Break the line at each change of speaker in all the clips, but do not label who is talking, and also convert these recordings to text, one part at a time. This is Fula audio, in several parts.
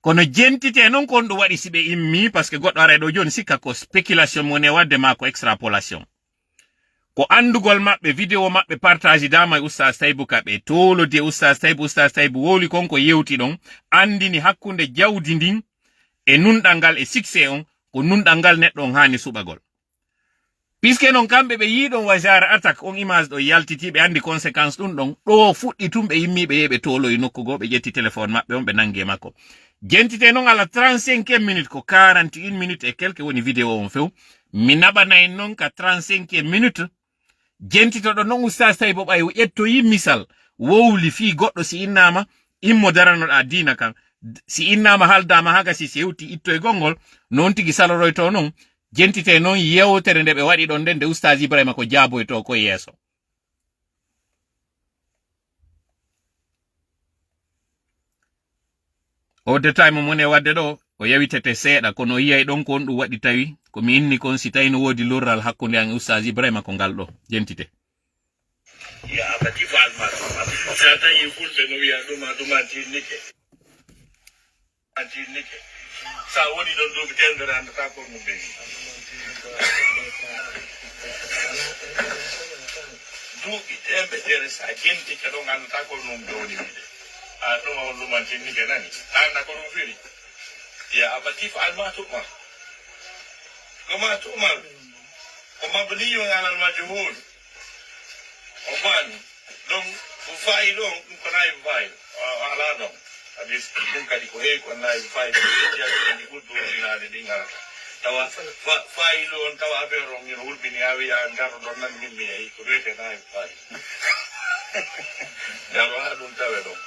kono jentite non kon do wadi sibe immi parce que goddo ara do joni sikka ko speculation mo ne wadde ma ko extrapolation ko andugol mabbe video mabbe partage dama Oustaz Taibou kabe tolo de Oustaz Taibou woli konko yewti don andini hakkunde jawdi ndin e nundangal e succès on ko nundangal neddo hani subagol puisque non kambe be yidon wajara attack on image do yaltiti be andi conséquence dun don do fuddi tumbe yimmibe yebe tolo e nokku go be jetti téléphone mabbe on be nange makko jentite non ala 35 minutes ko 41 minutes et quelques woni vidéo on few mi nabanay non ka 35 minutes jentito do non Oustaz Taibou bay yetto yi misal wowli fi goddo si innama immo darano da dina kan si innama haldama haga si sewti itto e gongol non tigi saloroy to non jentite non yewtere nde be wadi don den de Oustaz Ibrahima ko jabo to ko yeso o de time mo ne wadde do o yawitete seeda kono yiyay don ko on du wadi tawi ko mi inni kon si tayno wodi lorral hakkunde an Oustaz Ibrahima ko galdo jentite
ya abati fa alma sata yifulbe no wiya duma tinike antinike sa woni don do bitendere and ta ko mo be du itembe dere sa gente ke don and ta ko no be woni de a duma tinike nani na ko no firi ya abati fa alma to ma kama to ma kama bani yo ngala majhul oman dong ufai dong kunai ufai ala dong habis kung kali ko he kunai ufai dia di kudu ina de dinga tawa fai don tawa pero ni ul bini awi an garo don nan mi ai ko de nai ufai ya ro adun tawe dong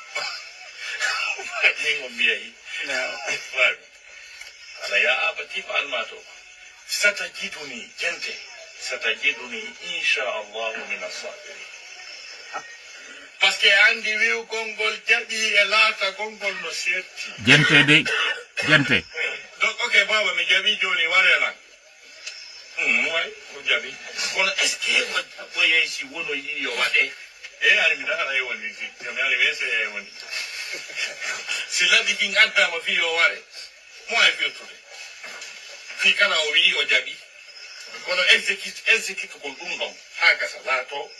ni mo mi ai na ufai ala ya abati almato satajiduni gente satajiduni insha Allah min as-sabirin parce que andi wiu kongol jabi e lata kongol no setti gente donc ok baba mi jabi joni warela way ko jabi kono est ce que ko yesi wono yi yo wade e ari mi dara e woni si mi ari wese e woni si la di pinganta mo fi yo ware mo e più tutte fi kana o wi o jabi kono execute ko dum don haka salato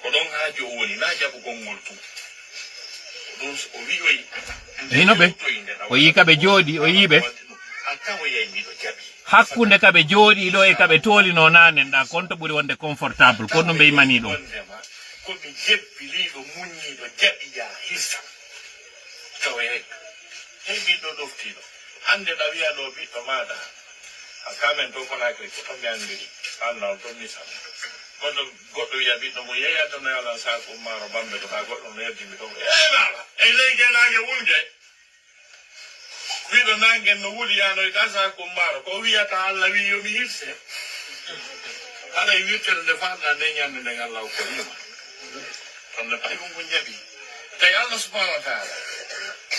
ko don hajo woni na jabu gongol tu don o wi oyi
inobe o yi kabe jodi o yibe
akawo yai mi do jabi
hakkunde kabe jodi do e kabe toli no nane nda konto buri wonde comfortable kono be imani do
ko mi jebbi lido munni do jabi ya hisa tawe hebi do doftino hande da wiya do bi to mada akamen to kona ko to mi andiri anna to mi sa goddo wiya bi to mo yeya to na ala sa ko maro bambe to goddo ne di mi to mala e lei ge na ge wulde wido nange no wuli ano ikasa ko maro ko wiya ta alla wi yo mi hisse ala yitere de fanda ne nyande ne Allah ko ni on ne pai ko nyabi tay Allah subhanahu wa ta'ala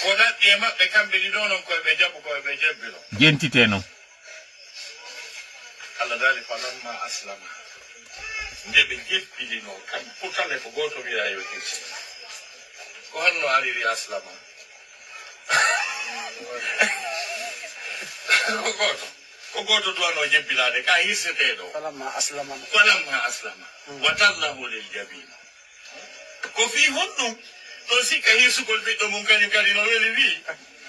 ko da e mabbe kambe di donon ko be jabu ko be jebbilo
jentite no
Allah dali falamma aslama ndebe jebbili no kam putale ko goto wiya yo hisse ko hanno ari aslama ko goto do no jebbilade ka hissete do falamma aslama watallahu lil jabin ko fi honno to sika hissugol biddo mun kani no weli wi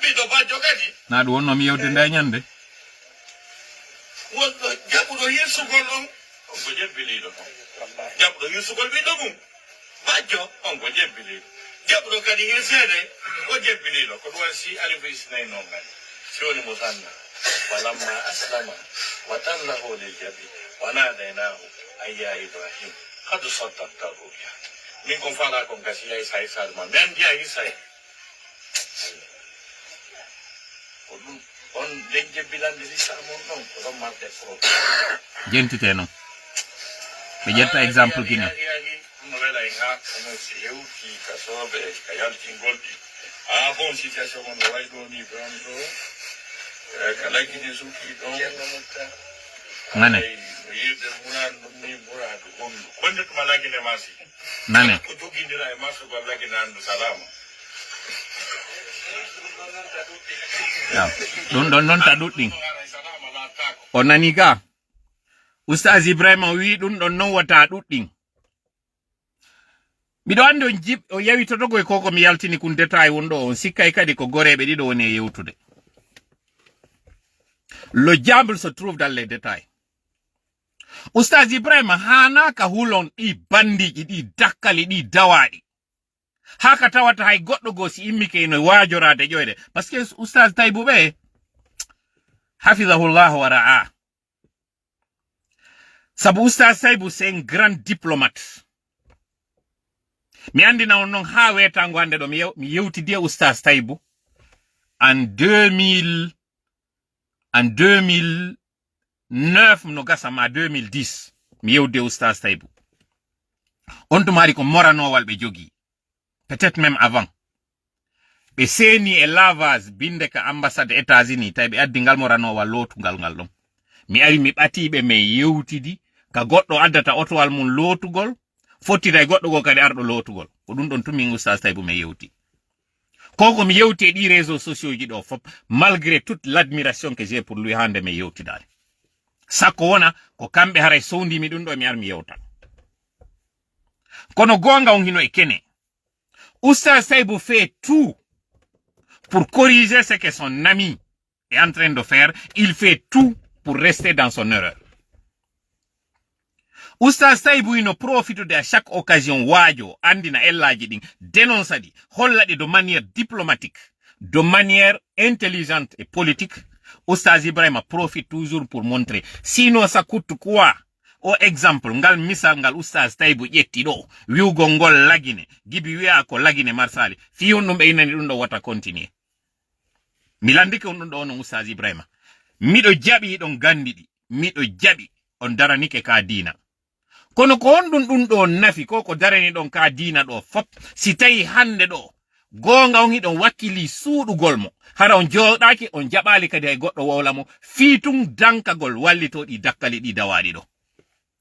biddo bajjo kadi
na do wonno mi yewde nda nyande
wonno jabudo hissugol on ko jebbilido jabudo hissugol biddo mun bajjo on ko jebbilido jabudo kadi hissede ko jebbilido ko do si alifu isnayn non ngani shoni musanna falamma aslama watallahu lil jabin wa nadainahu ayya ibrahim qad saddaqta ruya min kon fala kon kasi ay sai salma men dia isai on denje bilan di samon non ko matte ko
jentite no be jetta exemple kina
no vela inga no si eu ki kasobe kayal kingolti bon situation on vai do ni pronto kala kini suki do
nane
yide munan ni muradu kondo to malaki ne masi
nane
ko to gindira e maso ko laki nan salama
ɗum ɗon noon ta ɗuɗɗin o nani ka Oustaz Ibrahima wi ɗum ɗon non wata ɗuɗɗin miɗo andi o yawitotogo e koko mi yaltini kun détail wonɗo on sikkay kadi ko goreɓe ɗiɗo woni e yewtude le diable se trouve dans les détails Oustaz Ibrahima hanaka hulon ɗi bandiji ɗi dakkali ɗi dawaɗi haka tawata hay goɗɗo go si immike no wajorade ƴoyde parce que Oustaz Taibou ɓe hafizahullah wa ra'a sabu Oustaz Taibou c'est un grand diplomate mi andina on non ha wetango hande ɗo mi yewtidi e Oustaz Taibou en 2009 no gasama 2010 mi yewde Oustaz Taibou on tumari ko moranowal ɓe jogi peut-être même avant ɓe seni e lavage binde ka ambassade États-Unis tawi ɓe addi ngal moranowal lotugal ngal ɗon mi ari mi ɓatiɓe min yewtidi ka goɗɗo addata otowal mum lotugol fottita e goɗɗo go kadi arɗo lotugol ko ɗum ɗon tumi Oustaz Taibou min yewti koko mi yewti e ɗi réseaux sociaux ji ɗo fop malgré toute l'admiration que j'ai pour lui hande min yewtidani sakko wona ko kamɓe haray sowndimi ɗum ɗo mi ar mi yewta kono gonga on hino e kene Oustaz Taibou fait tout pour corriger ce que son ami est en train de faire. Il fait tout pour rester dans son erreur. Oustaz Taibou ino profite de à chaque occasion wajo andina ellaji din dénonce di holla di de manière diplomatique, de manière intelligente et politique. Oustaz Ibrahima profite toujours pour montrer sinon ça coûte quoi. O exemple ngal misal ngal Oustaz Taibou ƴetti ɗo wiugo ngol lagine gibi wi'a ko lagine marsali fi on ɗum ɓe inani ɗum ɗo wata continuer mi landike on ɗum ɗo on Oustaz Ibrahima miɗo jaɓi ɗon gandiɗi miɗo jaɓi on daranike ka dina kono ko on ɗum ɗo nafi ko darani ɗon ka dina ɗo fop si tawi hande ɗo gonga on hiɗon wakkili suuɗugol mo hara on joɗaki on jaɓali kadi hay goɗɗo wowla mo fiitum dankagol wallitoɗi dakkali ɗi dawaɗi ɗo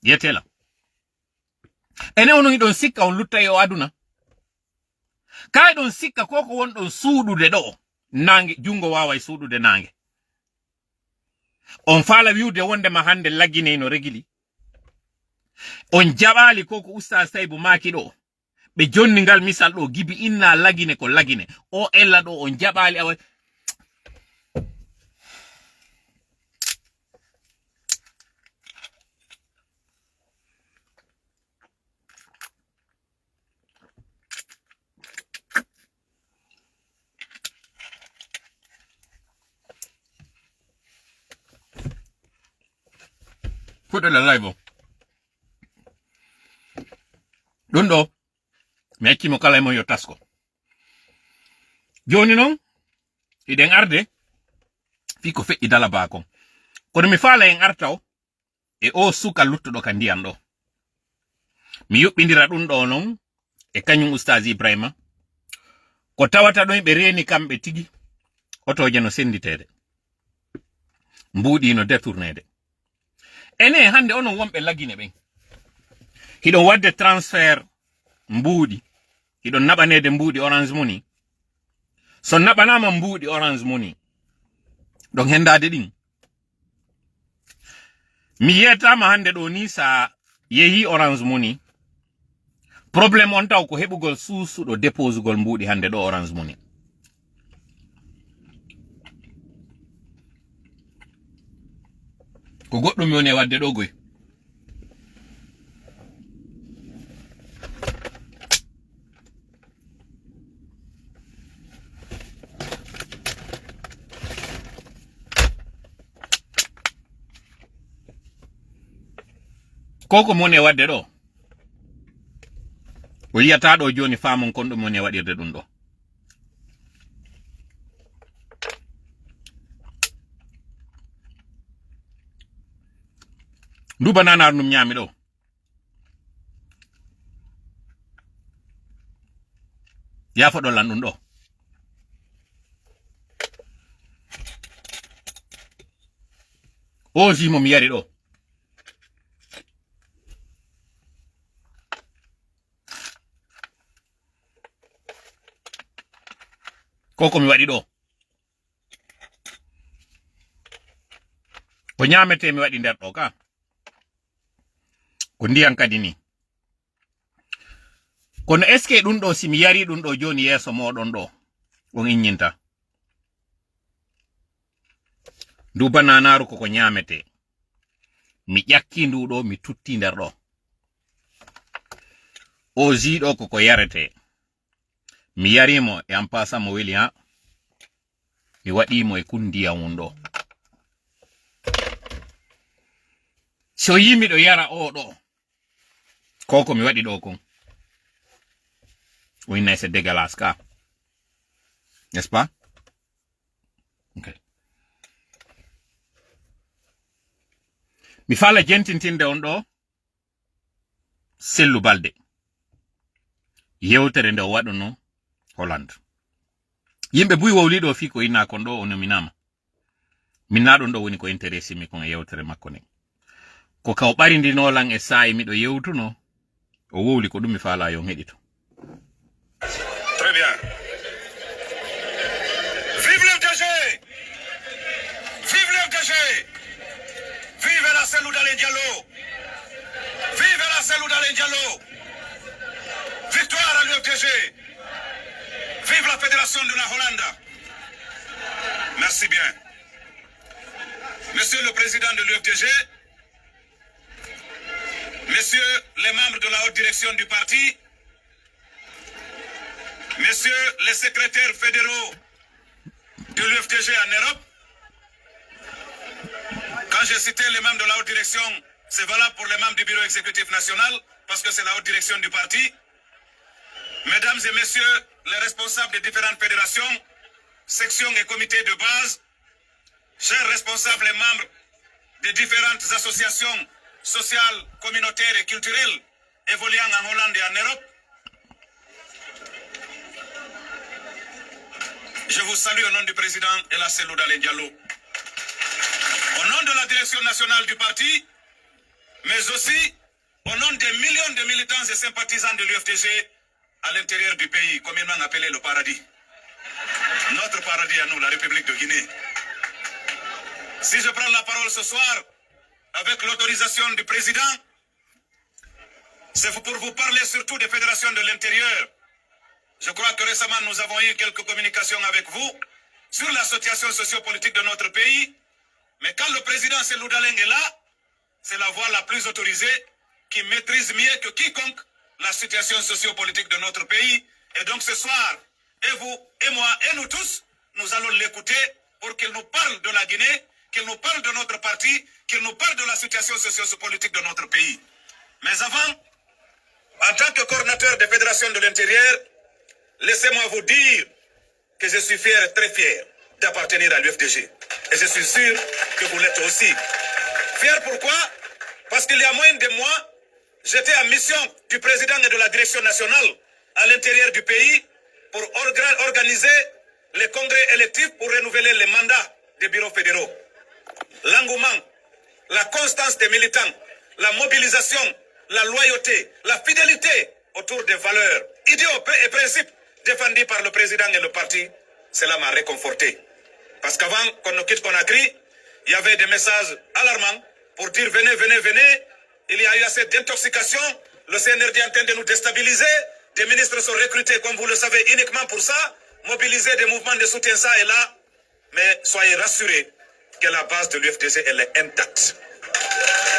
yetela ene onon idon sikka on lutta yo aduna kay don sikka koko won don suudude do nange jungo wawai suudude nange on fala wiude wonde ma hande lagine no regili on jabali koko Oustaz Taibou maki do be jonni ngal misal do gibi inna lagine ko lagine o ella do on jabali awa fuɗɗo la live o ɗum ɗo mi accimo kala mo yo tasko joni noon iɗen arde fi ko feƴƴi dala bakon kono mi faala en artaw e o suka luttuɗo ka ndiyam ɗo mi yuɓɓindira ɗum ɗo noon e kañum Oustaz Ibrahima ko tawata ɗon ɓe reni kamɓe tigi otoje no senditede mbuuɗi no détournede ene hande onon wonɓe lagine ɓen hiɗon wadde transfert mbuuɗi hiɗon naɓanede mbuuɗi Orange Money so naɓanama mbuuɗi Orange Money ɗon hendade ɗin mi yetama hande ɗo ni sa yehi Orange Money probléme on taw ko heɓugol suusuɗo déposugol mbuuɗi hande ɗo Orange Money ko goɗɗum woni e wadde ɗo goy koko mon e wadde ɗo o yiyata ɗo joni famon kon ɗum woni e waɗirde ɗum ɗo nduba nanar num ñaami ɗo yafo ɗo lan ɗum ɗo o jimo mi yari ɗo koko mi waɗi ɗo ko nyamete mi wadi nder do ka ko ndiyan kadi ni kono eske dun do simi yari dun do joni yeso modon do on innyinta ndu bananaru ko nyamete mi ƴakki ndu do mi tutti nder do o zido ko yarete mi yarimo e am pasa mo weli ha mi wadi mo e kundiya wundo so yimi do yara o do koko mi wadi do kon oui c'est dégueulasse ka n'est-ce pas okay mi fala jentintinde on do Sellu Balde yewtere nde waduno Holland yimbe buy wowli do fi ko ina kon do on minama minna don do woni ko intéressé mi kon yewtere makko ne ko kaw barindi no lan e saay mi do yewtuno o wowli ko dum mi fala yo hedito.
Très bien. Vive l'FDG! Vive l'FDG! Vive la Cellou Dalein Diallo! Vive la Cellou Dalein Diallo! Victoire à l'FDG! Vive la Fédération de la Hollande! Merci bien. Monsieur le Président de l'UFDG, Messieurs les membres de la haute direction du parti, Messieurs les secrétaires fédéraux de l'UFDG en Europe, quand j'ai cité les membres de la haute direction, c'est valable pour les membres du bureau exécutif national, parce que c'est la haute direction du parti. Mesdames et messieurs les responsables des différentes fédérations, sections et comités de base, chers responsables et membres des différentes associations sociales, communautaires et culturelles évoluant en Hollande et en Europe, je vous salue au nom du président Ella Cellou Dalein Diallo. Au nom de la direction nationale du parti, mais aussi au nom des millions de militants et sympathisants de l'UFDG à l'intérieur du pays, communément appelé le paradis. Notre paradis à nous, la République de Guinée. Si je prends la parole ce soir, avec l'autorisation du président, c'est pour vous parler surtout des fédérations de l'intérieur. Je crois que récemment, nous avons eu quelques communications avec vous sur la situation sociopolitique de notre pays. Mais quand le président Cellou Dalein est là, c'est la voix la plus autorisée qui maîtrise mieux que quiconque la situation sociopolitique de notre pays. Et donc ce soir, et vous, et moi, et nous tous, nous allons l'écouter pour qu'il nous parle de la Guinée, qu'il nous parle de notre parti, qu'il nous parle de la situation sociopolitique de notre pays. Mais avant, en tant que coordinateur des fédérations de l'intérieur, laissez-moi vous dire que je suis fier et très fier d'appartenir à l'UFDG. Et je suis sûr que vous l'êtes aussi. Fier pourquoi? Parce qu'il y a moins de mois, j'étais en mission du président et de la direction nationale à l'intérieur du pays pour organiser les congrès électifs pour renouveler les mandats des bureaux fédéraux. L'engouement, la constance des militants, la mobilisation, la loyauté, la fidélité autour des valeurs, idéaux et principes défendus par le président et le parti, cela m'a réconforté. Parce qu'avant qu'on nous quitte Conakry, il y avait des messages alarmants pour dire venez, venez, venez. Il y a eu assez d'intoxication. Le CNRD est en train de nous déstabiliser. Des ministres sont recrutés, comme vous le savez, uniquement pour ça. Mobiliser des mouvements de soutien ça et là. Mais soyez rassurés que la base de l'UFDG, elle est intacte.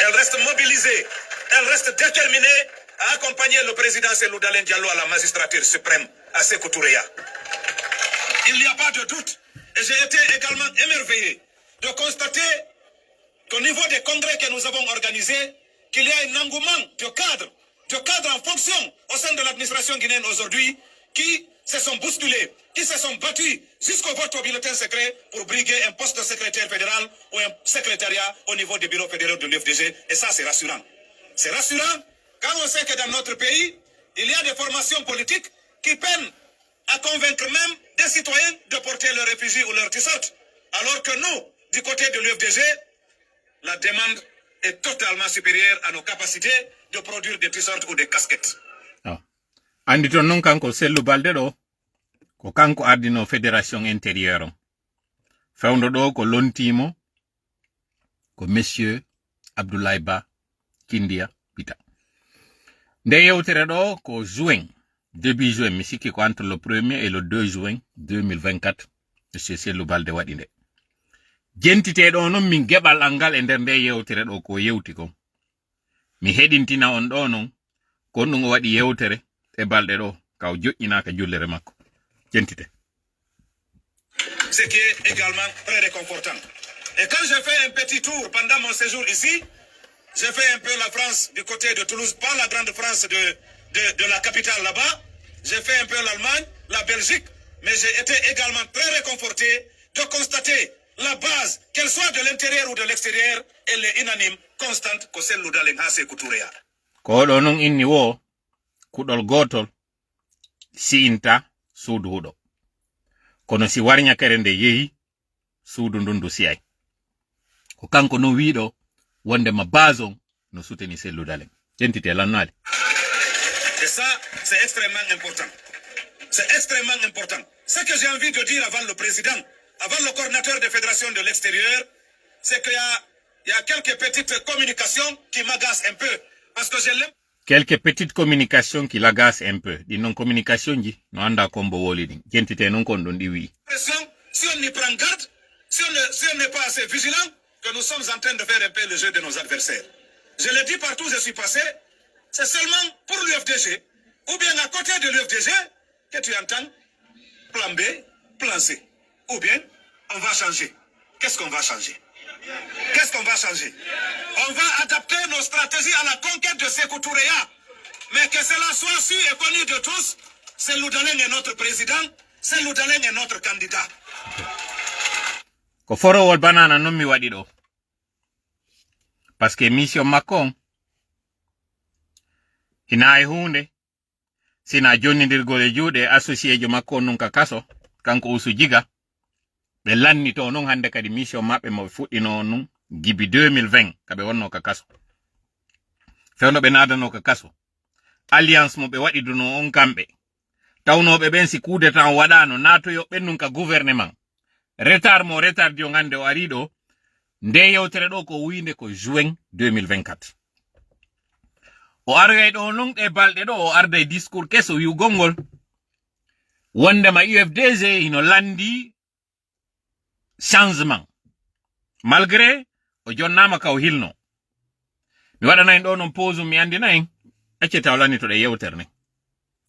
Elle reste mobilisée. Elle reste déterminée à accompagner le président Cellou Dalein Diallo à la magistrature suprême, à Sékou Touréa. Il n'y a pas de doute. Et j'ai été également émerveillé de constater qu'au niveau des congrès que nous avons organisés, qu'il y a un engouement de cadres en fonction au sein de l'administration guinéenne aujourd'hui, qui se sont bousculés, qui se sont battus jusqu'au vote au bulletin secret pour briguer un poste de secrétaire fédéral ou un secrétariat au niveau des bureaux fédéraux de l'UFDG. Et ça, c'est rassurant. C'est rassurant quand on sait que dans notre pays, il y a des formations politiques qui peinent à convaincre même des citoyens de porter leur effigie ou leur t-shirt. Alors que nous, du côté de l'UFDG, la demande est totalement supérieure à nos capacités de produire des t-shirts ou des casquettes.
Andi ton non kanko Sellu Balde do ko kanko ardino fédération intérieure. Fewndo do ko lontimo ko monsieur Abdoulaye Ba Kindia Pita. Nde yewtere ɗo ko juin, début juin, mi sikki ko entre le 1er et le 2 juin 2024, monsieur Sellou Balde waɗi nde. Jentiteɗo non min geɓal angal e nder nde yewtere ɗo ko yewti ko. Mi heɗintina on ɗo non, ko ɗum o waɗi yewtere e balɗe ɗo, kaw joƴƴinaka jullere makko. Jentite.
Ce qui est également très réconfortant. Et quand j'ai fait un petit tour pendant mon séjour ici, j'ai fait un peu la France du côté de Toulouse, pas la grande France de la capitale là-bas. J'ai fait un peu l'Allemagne, la Belgique, mais j'ai été également très réconforté de constater la base, qu'elle soit de l'intérieur ou de l'extérieur, elle est unanime, constante, que celle de l'Enghase Kouturea.
Ko ɗo non inni wo, kuɗol gotol, si inta suudu huɗo. Kono si warñakere nde yehi, suudu ndundu siyay. Ko kanko no wiɗo, wonde ma base on no souteni Sellou Dalein. Jentite lannali.
Et ça, c'est extrêmement important. C'est extrêmement important. Ce que j'ai envie de dire avant le président, avant le coordinateur des fédérations de l'extérieur, c'est qu'il y a quelques petites communications qui m'agacent un peu. Parce que je l'aime.
Quelques petites communications qui l'agacent un peu. Di non communication ji, no anda kombo woli din. Jentite non kon don di wi.
Si on y prend garde, si on n'est pas assez vigilant, que nous sommes en train de faire un peu le jeu de nos adversaires. Je l'ai dit partout où je suis passé, c'est seulement pour l'UFDG, ou bien à côté de l'UFDG, que tu entends plan B, plan C. Ou bien, on va changer. Qu'est-ce qu'on va changer? Qu'est-ce qu'on va changer? On va adapter nos stratégies à la conquête de Sékou Touréa. Mais que cela soit su et connu de tous, Sellou Dalein est notre président, Sellou Dalein est notre candidat.
Ko forowol banana non mi waɗi ɗo. Parce que mission makko hina e hunde sina jonnidirgol e juuɗe associé jo makko nun ka kaso kanko Usu Jiga ɓe lanni to non hande kadi mission maɓɓe mo fuɗɗino nun gibi 2020 kaɓe wonno ka kaso fewno ɓe nadano ka kaso alliance mo ɓe waɗi duno on kamɓe tawnoɓe ɓen si coup d'état waɗano natoyo ɓen nun ka gouvernement retard mo retard jo ngande o ari ɗo nde yewtere ɗo ko winde ko juin 2024 o aroyay ɗo non ɗe balɗe ɗo o arda e discours keso wi'ugol wondema UFDG ino landi changement malgré o jonnama kaw hilno mi waɗanayi ɗo non pause mi andinayi acceta o lanni to ɗe yewtere ne.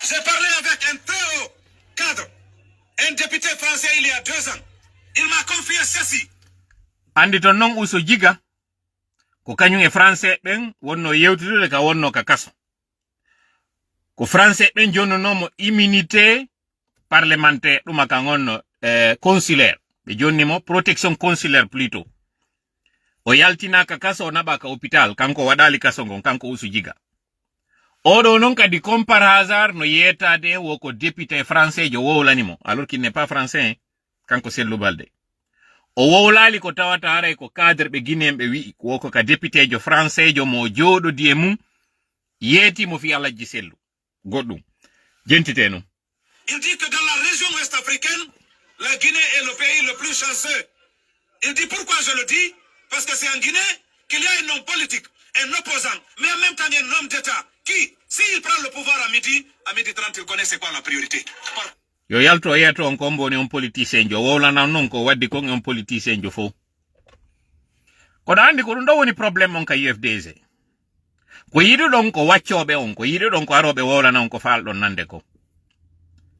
J'ai parlé avec un très haut cadre, un député français il y a 2 ans. Il m'a confié ceci.
Andi ton non Usu Jiga ko kañum e français ɓen wonno yewtude ka wonno ka kaso ko français ɓen jonnonomo immunité parlementaire ɗuma kan wonno consulaire ɓe jonnimo protection consulaire plutôt o yaltinaka kaso o naɓa ka hôpital kanko waɗali kaso ngon kanko Usu Jiga oɗo non kadi comme par hasard no yetade woko député français jo wowlanimo alors qu'il n'est pas français kanko Sellou Balde o wowlali ko tawata haray ko cadre ɓe guinéen ɓe wi'i woko ka député jo français jo mo joɗodi e mum yeeti mo fi Alhaji Sellou goɗɗum jentite non.
Il dit que dans la région ouest africaine la Guinée est le pays le plus chanceux. Il dit pourquoi je le dis? Parce que c'est en Guinée qu'il y a un homme politique, un opposant, mais en même temps un homme d'État qui, s'il prend le pouvoir à midi 30, il connaît c'est quoi la priorité.
Yo yalto yeto on kombo ni on politicien jo wowlana non ko waddi kon on politicien jo fo ko andi ko ɗum ɗo woni probléme on ka UFDG ko yiɗi ɗon ko waccoɓe on ko yiɗi ɗon ko aroɓe wowlana on ko falɗon nande ko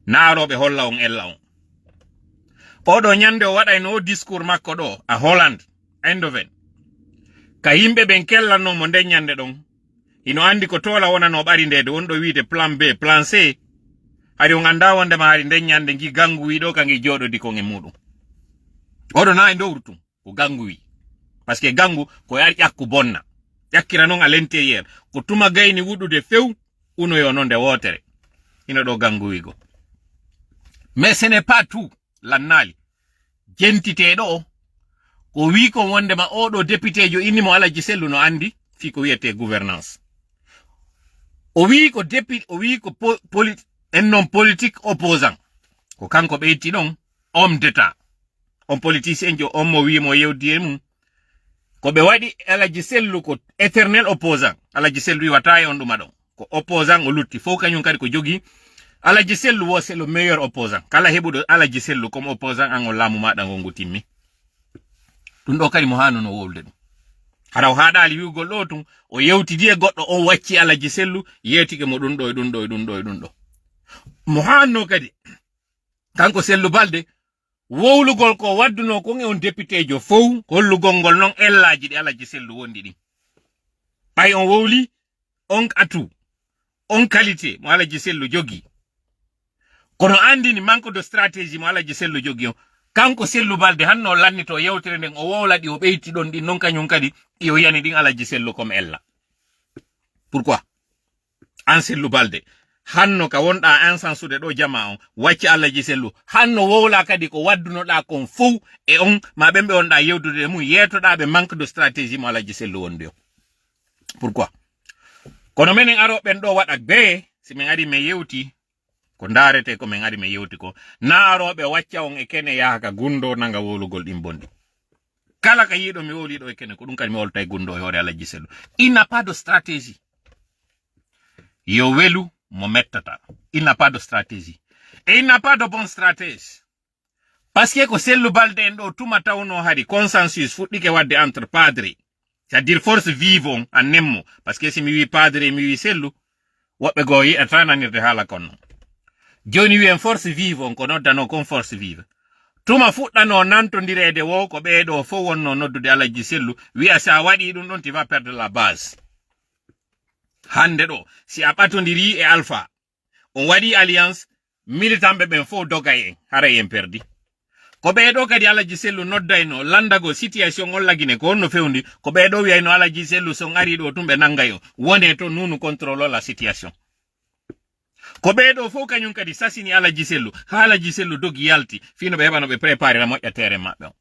na aroɓe holla on ella on oɗo ñande o waɗayno o discours makko ɗo a Holland Eindhoven ka yimɓe ɓen kellanno mo nden ñande ɗon ino andi ko tola wonano ɓari ndede wonɗo wiide plan B plan C hari on anda wondema hari nden ñande gi gangu wi ɗo kangi joɗodi kon e muɗum oɗo na e dowru tum ko gangu wi parce que gangu ko yari ƴakku bonna ƴakkira noon à l'intérieur ko tuma gayni wuɗude few unoyo noon nde wotere ino ɗo gangu wigo mais ce n'est pas tout lannali jentiteɗo o ko wi ko wondema oɗo député jo innimo Alhaji Sellou no andi fi ko wiyete gouvernance o wi ko député o wi ko un homme politique opposant ko kanko ɓeyti ɗon homme d'état on politicien jo on mo wimo yewdi e mum ko be wadi Alaji Sellu ko éternel opposant. Alaji Sellu wataye on duma don ko opposant o lutti fo kanyum kadi ko jogi. Alaji Sellu wo c'est le meilleur opposant. Kala hebudo Alaji Sellu comme opposant an o lamu mada ngongu timmi. Dun do kadi mo hanu no wolde dum. Haraw haadali wiugol do tum o yewtidi e goddo o wacci Alaji Sellu yetike mo dun do. Mo hanno kadi kanko Sellu Balde wowlugol ko wadduno ko on député jo fow hollugol ngol non ellaji di Alaji Sellu wondi di. Pay on wowli on atu on qualité mo Alaji Sellu jogi. Kono andi ni manque de stratégie mo Alaji Sellu jogi on kanko Sellu Balde hanno lannito yewtere nden o wowladi o beyti don di non kanyum kadi yo yani din Alaji Sellu comme ella. Pourquoi? An Sellu Balde hanno ka wonda ansansude do jama on wacci Alaji Sellu hanno wowla kadi ko wadduno da kon fow e on ma bembe on da yewdude mu yetoda be manque de stratégie mo Alaji Sellu wondi o. Pourquoi? Kono menen aro ben do wadak be si men adi me yewti ko ndarete ko men adi me yewti ko na aro be wacca on e kene yaaka gundo nanga wowlugol dim bondi. Kala ka yido mi woli do e kene ko dum kadi mi woltay gundo e hore Alaji Sellu. Il n'a pas de stratégie. Yo welu mo mettata. Il n'a pas de stratégie. Et il n'a pas de bon stratège. Parce que ko Sellu Balde en do tuma tawno hari consensus fuddike wadde entre padre. C'est-à-dire force vive en nemmo. Parce que si mi wi padre mi wi Sellu, wobbe go yi atananirde hala konno. Joni wi en force vive on ko noddano kon force vive. Tuma fuddano nantondirede wo ko beedo fo wonno noddude Alaji Sellu wi asa wadi dum don ti va perdre la base. Hande do si a batondiri e Alpha on wadi alliance militambe ben fo dogaye hara en perdi ko beedo kadi Alaji Sellu noddayno landago situation on lagine ko no fewndi ko beedo wiyayno Alaji Sellu so ngari do tumbe nangayo wone to nunu contrôle la situation ko beedo fo kanyum kadi sasini Alaji Sellu ha Alaji Sellu dogi yalti fino be hebano be préparer la moƴƴa tere mabbe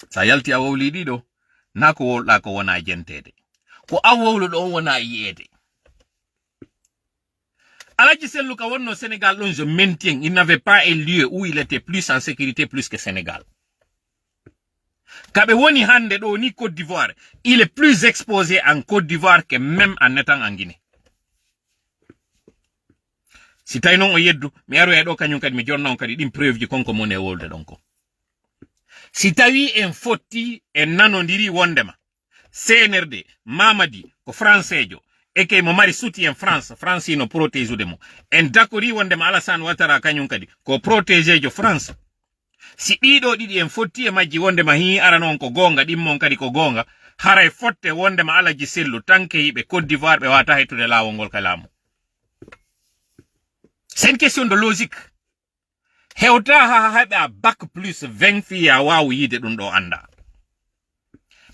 sa yalti a wowli dido nako wolda ko wona jentede ko awowlo do wona yede. Alaji Sellu ka wonno Sénégal don je maintiens il n'avait pas un lieu où il était plus en sécurité plus que Sénégal. Kabe woni hande do ni Côte d'Ivoire, il est plus exposé en Côte d'Ivoire que même en étant en Guinée. Si tay non o yeddu mi aro e do kanyum kadi mi jonna on kadi dim preuve ji konko mon e wolde donko. Si tawi en fotti en nanondiri wondema CNRD, Mamadi, ko françaijo, e ke mo mari soutien France, Francino protège mo. En dakori wondema Alassane Ouattara kanyum kadi, ko protègejo France. Si dido didi en fotti e majji wondema hi aranon ko gonga, dimmon kadi ko gonga, haray fotte wondema Alaji Sellu tanke yibe Côte d'Ivoire be wata hetude lawol ngol kalamu. C'est une question de logique. Hewta ha habe a bac plus 20 fiya wawu yide dum do anda.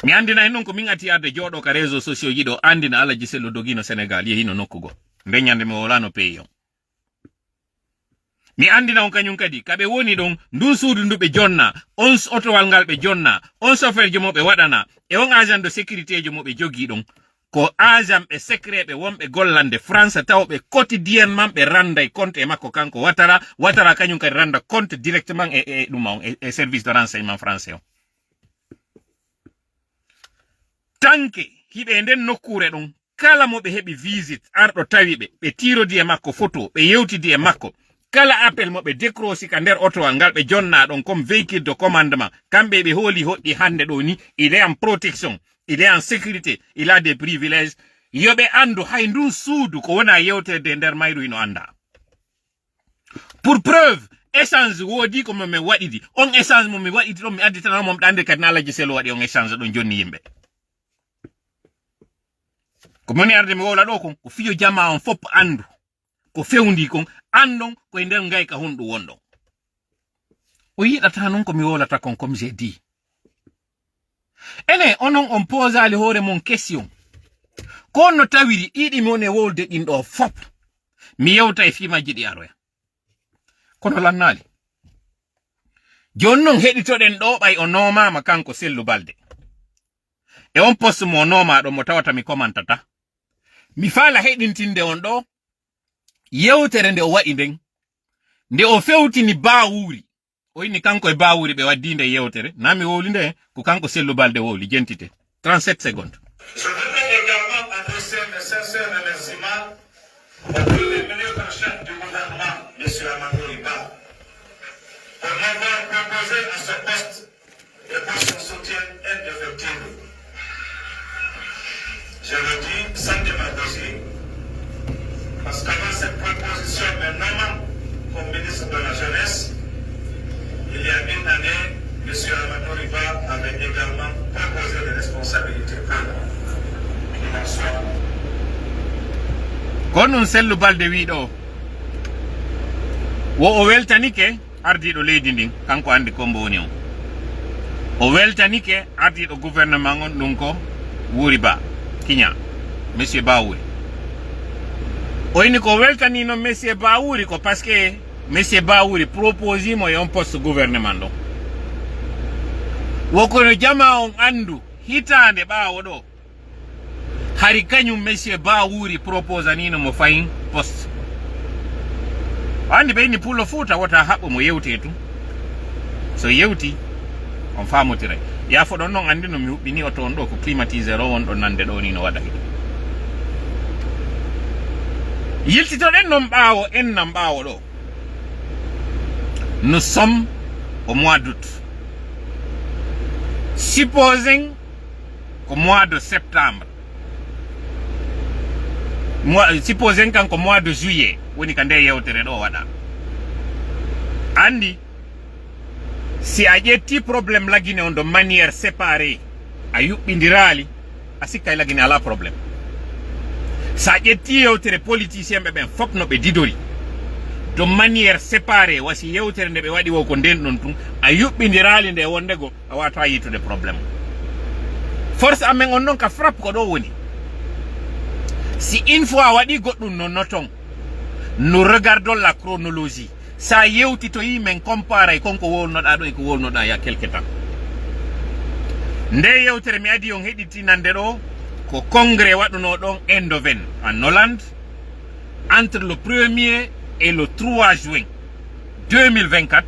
Mi andina non ko min ati arde jodo ka réseaux sociaux yido andina Alaji Sellu dogino Sénégal yehino nokkugo ndenyande mi wolano peyo. Mi andina on kanyum kadi kabe woni don ndu suudu ndube jonna on otowal ngal be jonna on chauffeur jomo be wadana e on agent de sécurité jomo be jogi don ko agent be secret be wonbe gollande France tawbe quotidiennement be randa e compte e makko kanko Ouattara kanyum kadi randa compte directement e dum e service de renseignement français. Tanke hibe nden nokkure don kala mo be hebi visit ardo tawibe be tirodi e makko photo be yewtidi e makko kala appel mo be décrochi ka der auto ngal be jonna don comme véhicule de commandement kambe be holi hoddi hande do ni il est en protection, il est en sécurité, il a des privilèges yobe andu hay ndu suudu ko wona yewtede der mayru ino anda. Pour preuve échange wodi ko me wadidi on échange mo mi wadidi don mi additana mom dande kad na Alaji Sellu wadi on échange don jonni yimbe. Ko moni arde mi wowla do ko fiyo jama on fop andu ko fewndi kon andon ko e nder ngayka hondu wondo o yidata non ko mi wolata kon comme j'ai dit. Ene onon on pose ali hore mon question ko no tawiri idi mi woni wolde din do fop mi yewta e fima jidi aroya kono lannali jonnon heditoden do bay o nomama kanko Sellu Balde e on post mo noma do mo tawata mi commentata mi fala hedintinde on do yewtere nde o wadi den nde o fewtini ba wuri o inni kanko e bawuri be waddinde yewtere nami wowli nde ko kanko Sello Balde wowli jentite 37 secondes.
Je voudrais également adresser mes sincères remerciements au premier ministre en chef du gouvernement, M. Amadou Riba, pour m'avoir proposé à ce poste et pour son soutien indéfectible. Je le dis sans démagogie, parce qu'avant cette proposition me nommant comme ministre de la Jeunesse, il y a une année, M. Amadou Riba avait également proposé des responsabilités pour moi. Qu'il en soit.
Kono Sello Balde wiɗo wo o weltanike ardiɗo leydi ndin kanko andi kombo woni o weltanike ardiɗo gouvernement on ɗum ko Wuri Ba Kiña monsieur Bawuri o inni ko weltani non monsieur Bawuri ko parce que monsieur Bawuri propose mo e on poste gouvernement ɗo wokono jama on andu hitande ɓawo ɗo hari kañum monsieur Bawuri proposanino mo fayin poste andi ɓeyni pullo Fouta wota haɓɓo mo yewte tu so yewti on famotira yafo ɗon noon andi no mi huɓɓini o toon ɗo ko climatiseur o won ɗo nande ɗo ni no waɗa yiltitoɗen noon ɓaawo ennan ɓaawo ɗo nous sommes au mois d'août supposing ko mois de septembre supposing kanko mois de juillet woni ka nde yewtere ɗo waɗa andi si a ƴetti probléme lagine on de manière séparée a yuɓɓindirali a sikka e lagine ala probléme sa ƴetti yewtere politicien ɓe ɓen fop no ɓe didori de manière séparée wasi yewtere nde ɓe waɗi wo ko nden ɗon tun a yuɓɓindirali nde wondego a wata yitude probléme force amen on noon ka frappe ko ɗo woni si une fois a waɗi goɗɗum no noton nous regardons la chronologie sa yewtitoyi men compara e konko wolnoɗa ɗo e ko wolnoɗa ya quelque temps nde yewtere mi adi on heɗitinande ɗo ko congrès waɗuno ɗon Eindhoven en Hollande entre le 1er et le 3 juin 2024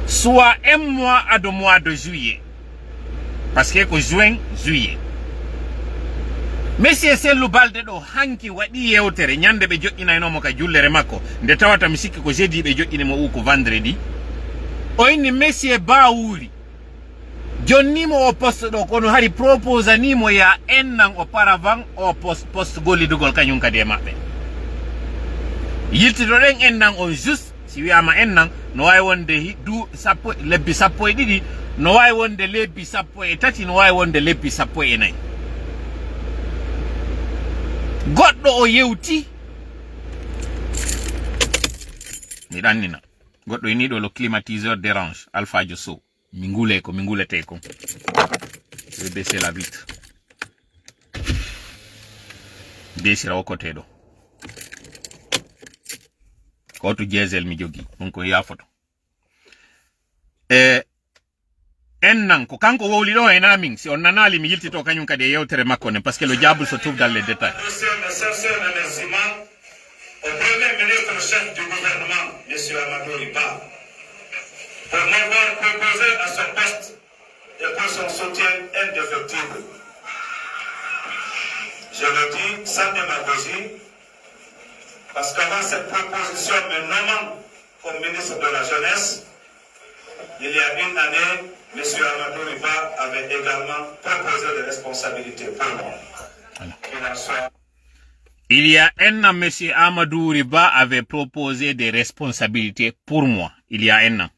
soit un mois à 2 mois de juillet parce que ko juin juillet monsieur Sello Balde ɗo hanki waɗi yewtere ñande ɓe joƴƴinaynomo ka jullere makko nde tawata mi sikki ko jeudi ɓe joƴƴinimo u ko vendredi o inni monsieur Bawuri jonnimo o poste ɗo kono hari proposanimo ya ennan auparavant o poste gollidugol kañum kadi e maɓɓe yiltitoɗen ennan on juste si wiyama ennan no wawi wonde lebbi sappo e ɗiɗi no wawi wonde lebbi sappo e tati no wawi wonde lebbi sappo e nayyi goɗɗo o yewti mi ɗannina goɗɗo iniɗo le climatiseur dérange Alpha Sow mi ngule ko mi ngulete ko je vais baisser la vitre desira o côté ɗo ko to diesel mi jogi ɗum ko yafoto ennan ko kanko wowli ɗo e namin si on nanali mi yiltito kañum kadi e yewtere makko ne parce que le diable se trouve dans les détails.
Au premier ministre chef du gouvernement, M. Amadou Riba, pour m'avoir proposé à ce poste et pour son soutien indéfectible. Je le dis sans démagogie, parce qu'avant cette proposition me nommant comme ministre de la Jeunesse, il y a une année, M. Amadou Riba avait également proposé des responsabilités pour moi.
Il y a un an, M. Amadou Riba avait proposé des responsabilités pour moi. Il y a un an.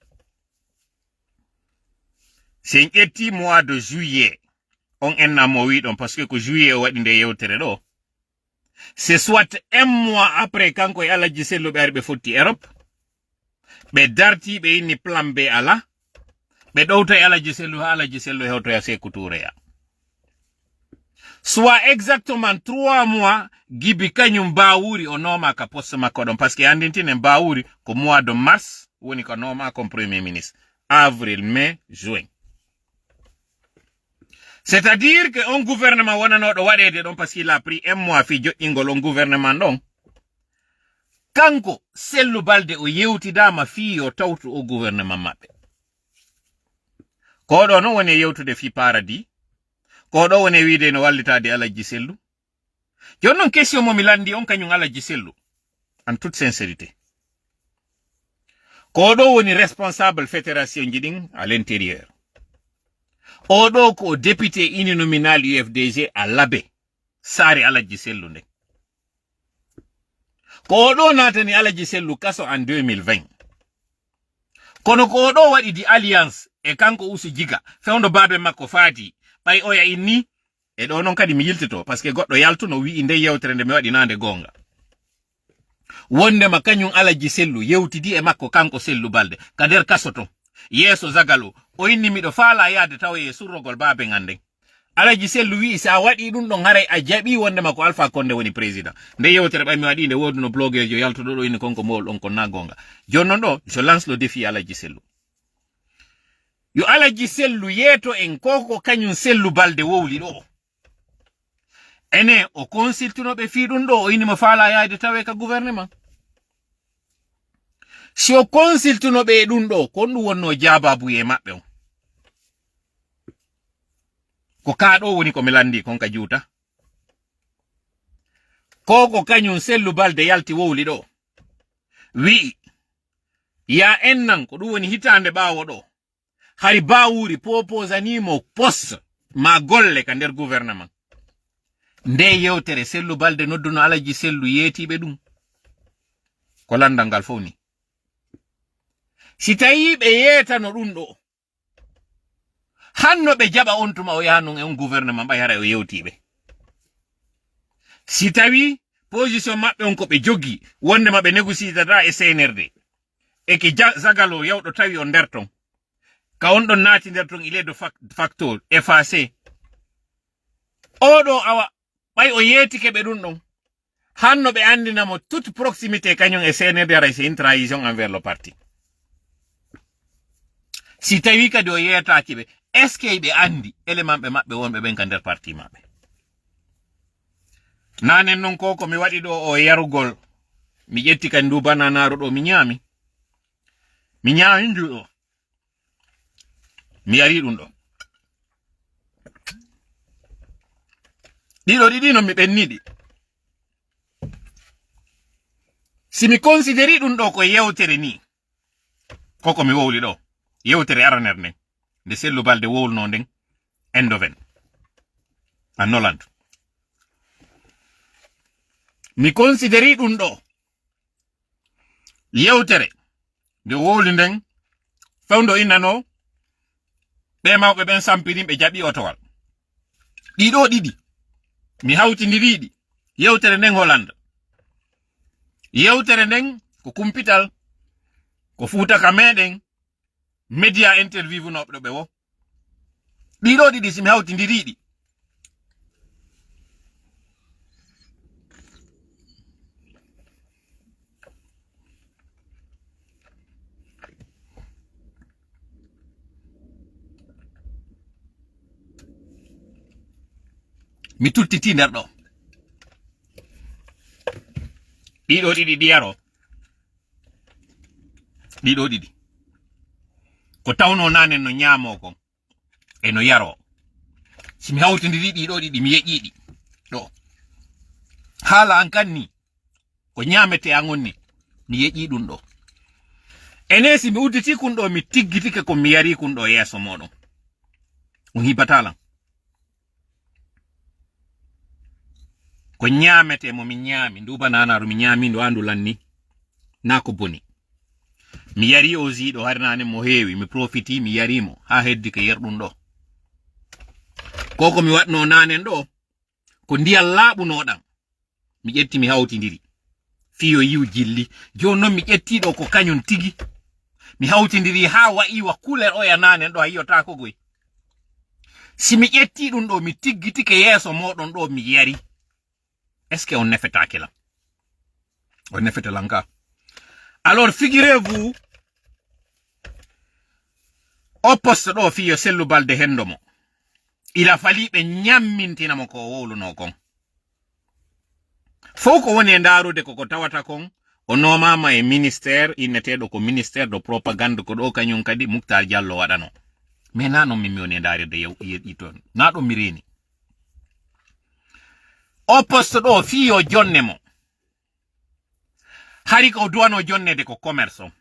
C'est un petit mois de juillet. On en a moui, parce que juillet, c'est soit un mois après quand on a dit que l'Europe fouti Europe. Be darti be ni plan B ala. Be dauta ala jiselu hoto ya se kuture ya. Soit exactement 3 mois gibi kanyum Bawuri onoma ka poste makodon parce que andintine Bawuri ko mois de mars woni ko noma comme premier ministre avril mai juin. C'est-à-dire que un gouvernement wana no do wadede don parce qu'il a pris un mois fi jo'ingol on gouvernement don kanko Sellu Balde o yewtidama fi o tawtu o gouvernement mabbe. Ko do non woni yewtude fi paradis, ko do woni wiide no wallitaade Alaji Sellu. Jonnon question mo mi landi on kanyum Alaji Sellu en toute sincérité. Ko do woni responsable fédération jidin à l'intérieur. Odo ko député uninominal UFDG à Labé sari Alaji Sellu nde. Ko do natani Alaji Sellu kaso en 2020. Kono ko do wadi di alliance e kanko usu jiga fewndo babe makko faati bay oya inni e do non kadi mi yiltito parce que goddo yaltuno wi inde yewtere nde mi wadi nande gonga. Wonde ma kanyum Alaji Sellu yewtidi e makko kanko Sellu Balde kader kasoto yeso zagalo o inni mi do faala yaade tawe surrogol babe ngande. Alaji Sellu wi sa wadi dum don haray a jabi wonde makko Alpha Condé woni président nde yewtere bay mi wadi nde woduno blogger jo yaltudo do inni konko mol on ko na gonga. Jonnon do je lance le défi Alaji Sellu. Yo Alaji Sellu yeto en koko kanyum Sellu Balde wowli do. Ene o consultuno be fi dum do o inni mo faala yaade tawe ka gouvernement. Si o consultuno be dum do ko ndu wonno jababu e mabbe on. Ko kaado woni ko melandi kon ka juuta. Koko kanyum Sellu Balde yalti wowli do. Wi ya ennan ko dum woni hitande bawo do. Hari bawuri proposani poste ma golle ka nder gouvernement. Nde yewtere Sellu Balde nodduno Alaji Sellu yetibe dum. Ko landangal fowni. Si tawi be yetano dum do. Hanno be jaba on tuma o yahanon e on gouvernement bay hara o yewtibe. Si tawi position mabbe on ko be jogi wonde mabbe négociata e CNRD. E ki zagalo yawdo tawi on derton. Ka on don naati der ton ile de facteur effacé. Odo awa bay o yetike be dum don. Hanno be andinamo toute proximité kanyon e CNRD ara c'est une trahison envers le parti. Si tawi kadi o yetaaki be est-ce que be andi élément be mabbe wonbe ben ka der parti mabbe. Nanen non ko mi wadi do o yarugol mi jetti kan du bananaru do mi nyami. Mi nyami ndu do. Mi yari dum do. Didi no mi bennidi. Si mi consideri dum do ko yewtere ni. Koko mi wowli do. Yewtere araner nden. De Sellu Balde wowlno nden endoven. An Holland. Mi consideri dum do. Yewtere de wowli nden fawndo innano be mawbe ben sampirin be jabi otowal. Dido didi. Mi hawtindiri yewtere nden Holland. Yewtere nden ko kumpital ko fuuta ka meden media interview no be wo. Dido didi si mi hawtindiri mi tultiti nder do. Dido didi diaro. Dido didi. Ko tawno nanen no nyamo ko e no yaro. Si mi hawtindiri dido didi mi yejidi do. Hala an kanni ko nyamete angonni mi yeji dum do. Enesi mi udditi kun do mi tiggitike ko mi yari kun do yeso modo. On hibatala. Ko nyamete mo mi nyami nduba nanaru mi nyami ndo andu lanni na ko boni. Mi yari o zido harnane mo heewi mi profiti mi yari mo ha heddi ke yerdum do. Koko mi watno nanen do ko ndiyal laabuno dan mi jetti mi hawtindiri fiyo yiw jilli jonno mi jetti do ko kanyun tigi mi hawtindiri ha wa'i wa kuler o ya nanen do hayota ko goy. Si mi jetti dum do mi tiggitike yeso modon do mi yari. Est-ce qu'on ne fait pas là? On ne fait pas là. Alors, figurez-vous, au poste de fille Sellu Balde hendomo. Il a fallu que nyammintina mo ko wowlu no kon. Foko woni ndaru de ko tawata kon, o nomama e ministère inneteɗo ko ministère de propagande ko ɗo kañum kadi Muktar Diallo waɗano mais na non mi woni darede yeɗi toon na ɗo mi reni o poste ɗo fiyo jonne mo hari ko duwano jonnede ko commerce on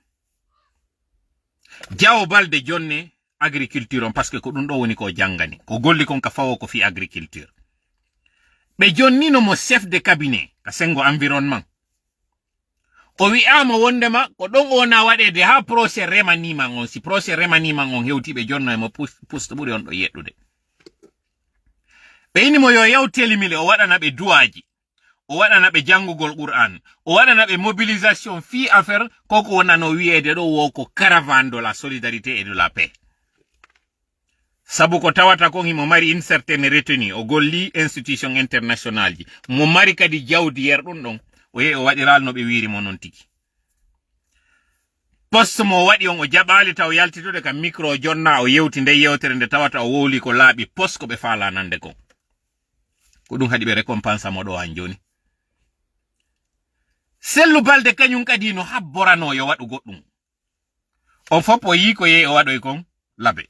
jawo balde jonne agriculture on parce que ko ɗum ɗo woni ko jangani ko golli kon ka fawo ko fi agriculture ɓe jonnino mo chef de cabinet ka sengo environnement o wi'ama wondema ko ɗon ona waɗede ha procès remaniman on si procès remaniman on hewti ɓe jonno emo puste ɓuri on ɗo yeɗɗude ɓe inni mo yo yaw telimile o waɗana ɓe duwaji o waɗana ɓe jangugol Qur'an o waɗana ɓe mobilisation fi affaire koko wonano wi'ede ɗo wo ko caravane de la solidarité et de la paix sabu ko tawata kon himo mari une certaine retenue o golli institution international ji mo mari kadi jawdi yerɗum ɗon o yehi o waɗiral no ɓe wiri mo non tigi poste mo waɗi on o jaɓali taw yaltitude ka micro jonna o yewti nde yewtere nde tawata o wowli ko laaɓi poste ko ɓe falanande kon ko ɗum haɗi ɓe récompense mo ɗo han joni sellu balde kañum kadi no habborano yo waɗu goɗɗum on fop o yi ko yehi o waɗoy kon labe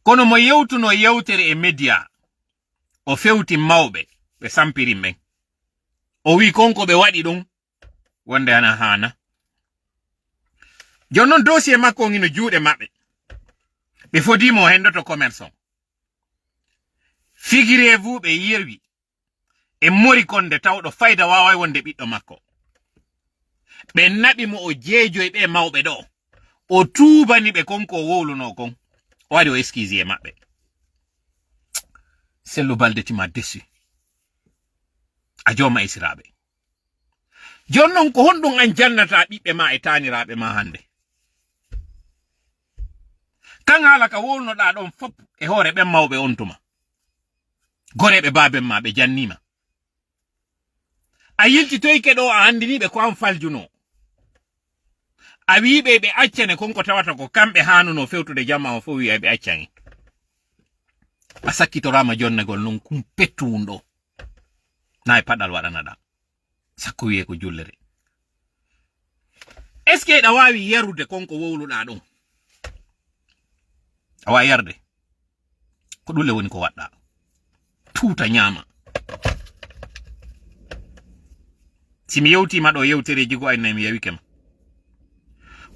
kono mo yewtuno yewtere e media o fewti mawɓe ɓe sampirin ɓen o wi konko ɓe waɗi ɗum wonde ana hana jonnon dossier makko on ino juuɗe maɓɓe ɓe fodimo o hendoto commerce on figirez-vous ɓe yerwi e mori konde tawɗo fayda waway wonde ɓiɗɗo makko ɓe naɓi mo o jeejoy ɓe mawɓe ɗo o tuubani ɓe konko o wowluno kon o waɗi o excuse e maɓɓe sellu balde tima desu a joma isiraɓe jonnon ko honɗum an jannata ɓiɓɓe ma e taniraɓe ma hande kan haala ka wowlunoɗa ɗon fop e hoore ɓen mawɓe on tuma goreɓe baben ma ɓe jannima a yiltitoyke ɗo a andiniɓe ko an faljuno a wiɓe ɓe accane konko tawata ko kamɓe hanuno fewtude jamma o fo wi'a ɓe accani a sakkitorama jonnegol non kum pettuwun ɗo na e paɗal waɗanaɗa sakko wiye ko jullere est ce que ɗa wawi yarude konko wowluɗa ɗon a wawi yarde ko ɗulle woni ko waɗɗa tuta nyama simi yewtima ɗo yewtereji go aynayi mi yawikema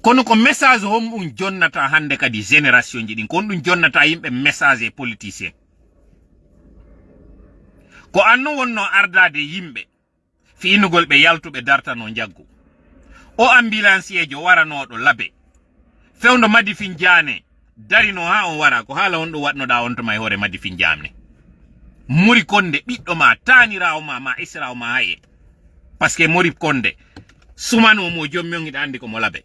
kono ko message homɗum jonnata hande kadi génération ji ɗin ko ɗum jonnata yimɓe message e politicien ko anno wonno ardade yimɓe fiinugol ɓe yaltuɓe dartano jaggu o ambulanciejo waranoɗo labe fewndo Madi Finjane darino ha on wara ko haala on ɗo waɗnoɗa on toma e hoore Madi Finjane Mori Konde ɓiɗɗo ma tanirawo ma israwo ma haye parce que Mori Konde sumano mo jommi on iɗa andi ko mo labe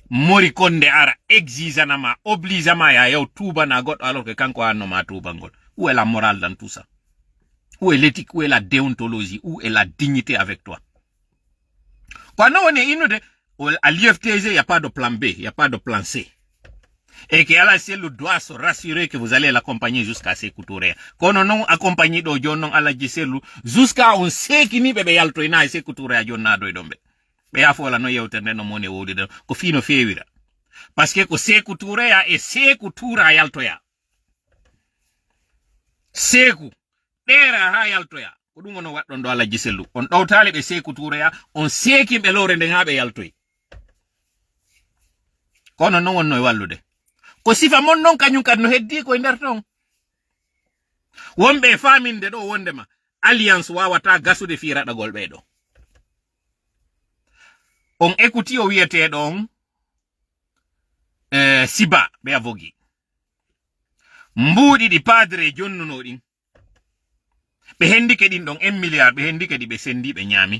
Mori Konde ara exigana ma oblige ma ya yaw tubana goɗɗo alors que kanko hanno ma tubangol où est la morale dans tout ça où est l'éthique, où est la déontologie, où est la dignité avec toi? Quand on est inondé, à l'IFTG, il n'y a pas de plan B, il n'y a pas de plan C. Et que Allah seul doit se rassurer que vous allez l'accompagner jusqu'à Sékou Touré. Quand on a accompagné do John Allah Giselu, jusqu'à on sait qu'il n'y a pas de Sékou Touré à John Nado et Dombe. Mais il faut la noyer au terrain de mon éau de ko fino févira. Parce que ko Sékou Touré et Sékou Touré yaltoya. Sékou. Ɗera ha yaltoya ko ɗum wono waɗɗon ɗo Allah Giselu on ɗowtali ɓe Sékou Touré on seekimɓe lowre nden ha ɓe yaltoyi kono non wonno e wallude ko sifa mon non kañum kadi no heddi koye nder ton wonɓe faminde ɗo wondema alliance wawata gasude fi raɗagol ɓeɗo on écouti o wiyeteɗo on Siba ɓe avogi mbuuɗi ɗi padre jonnuno ɗin ɓe hendike ɗin ɗon 1 milliard ɓe hendike ɗi ɓe sendi ɓe ñaami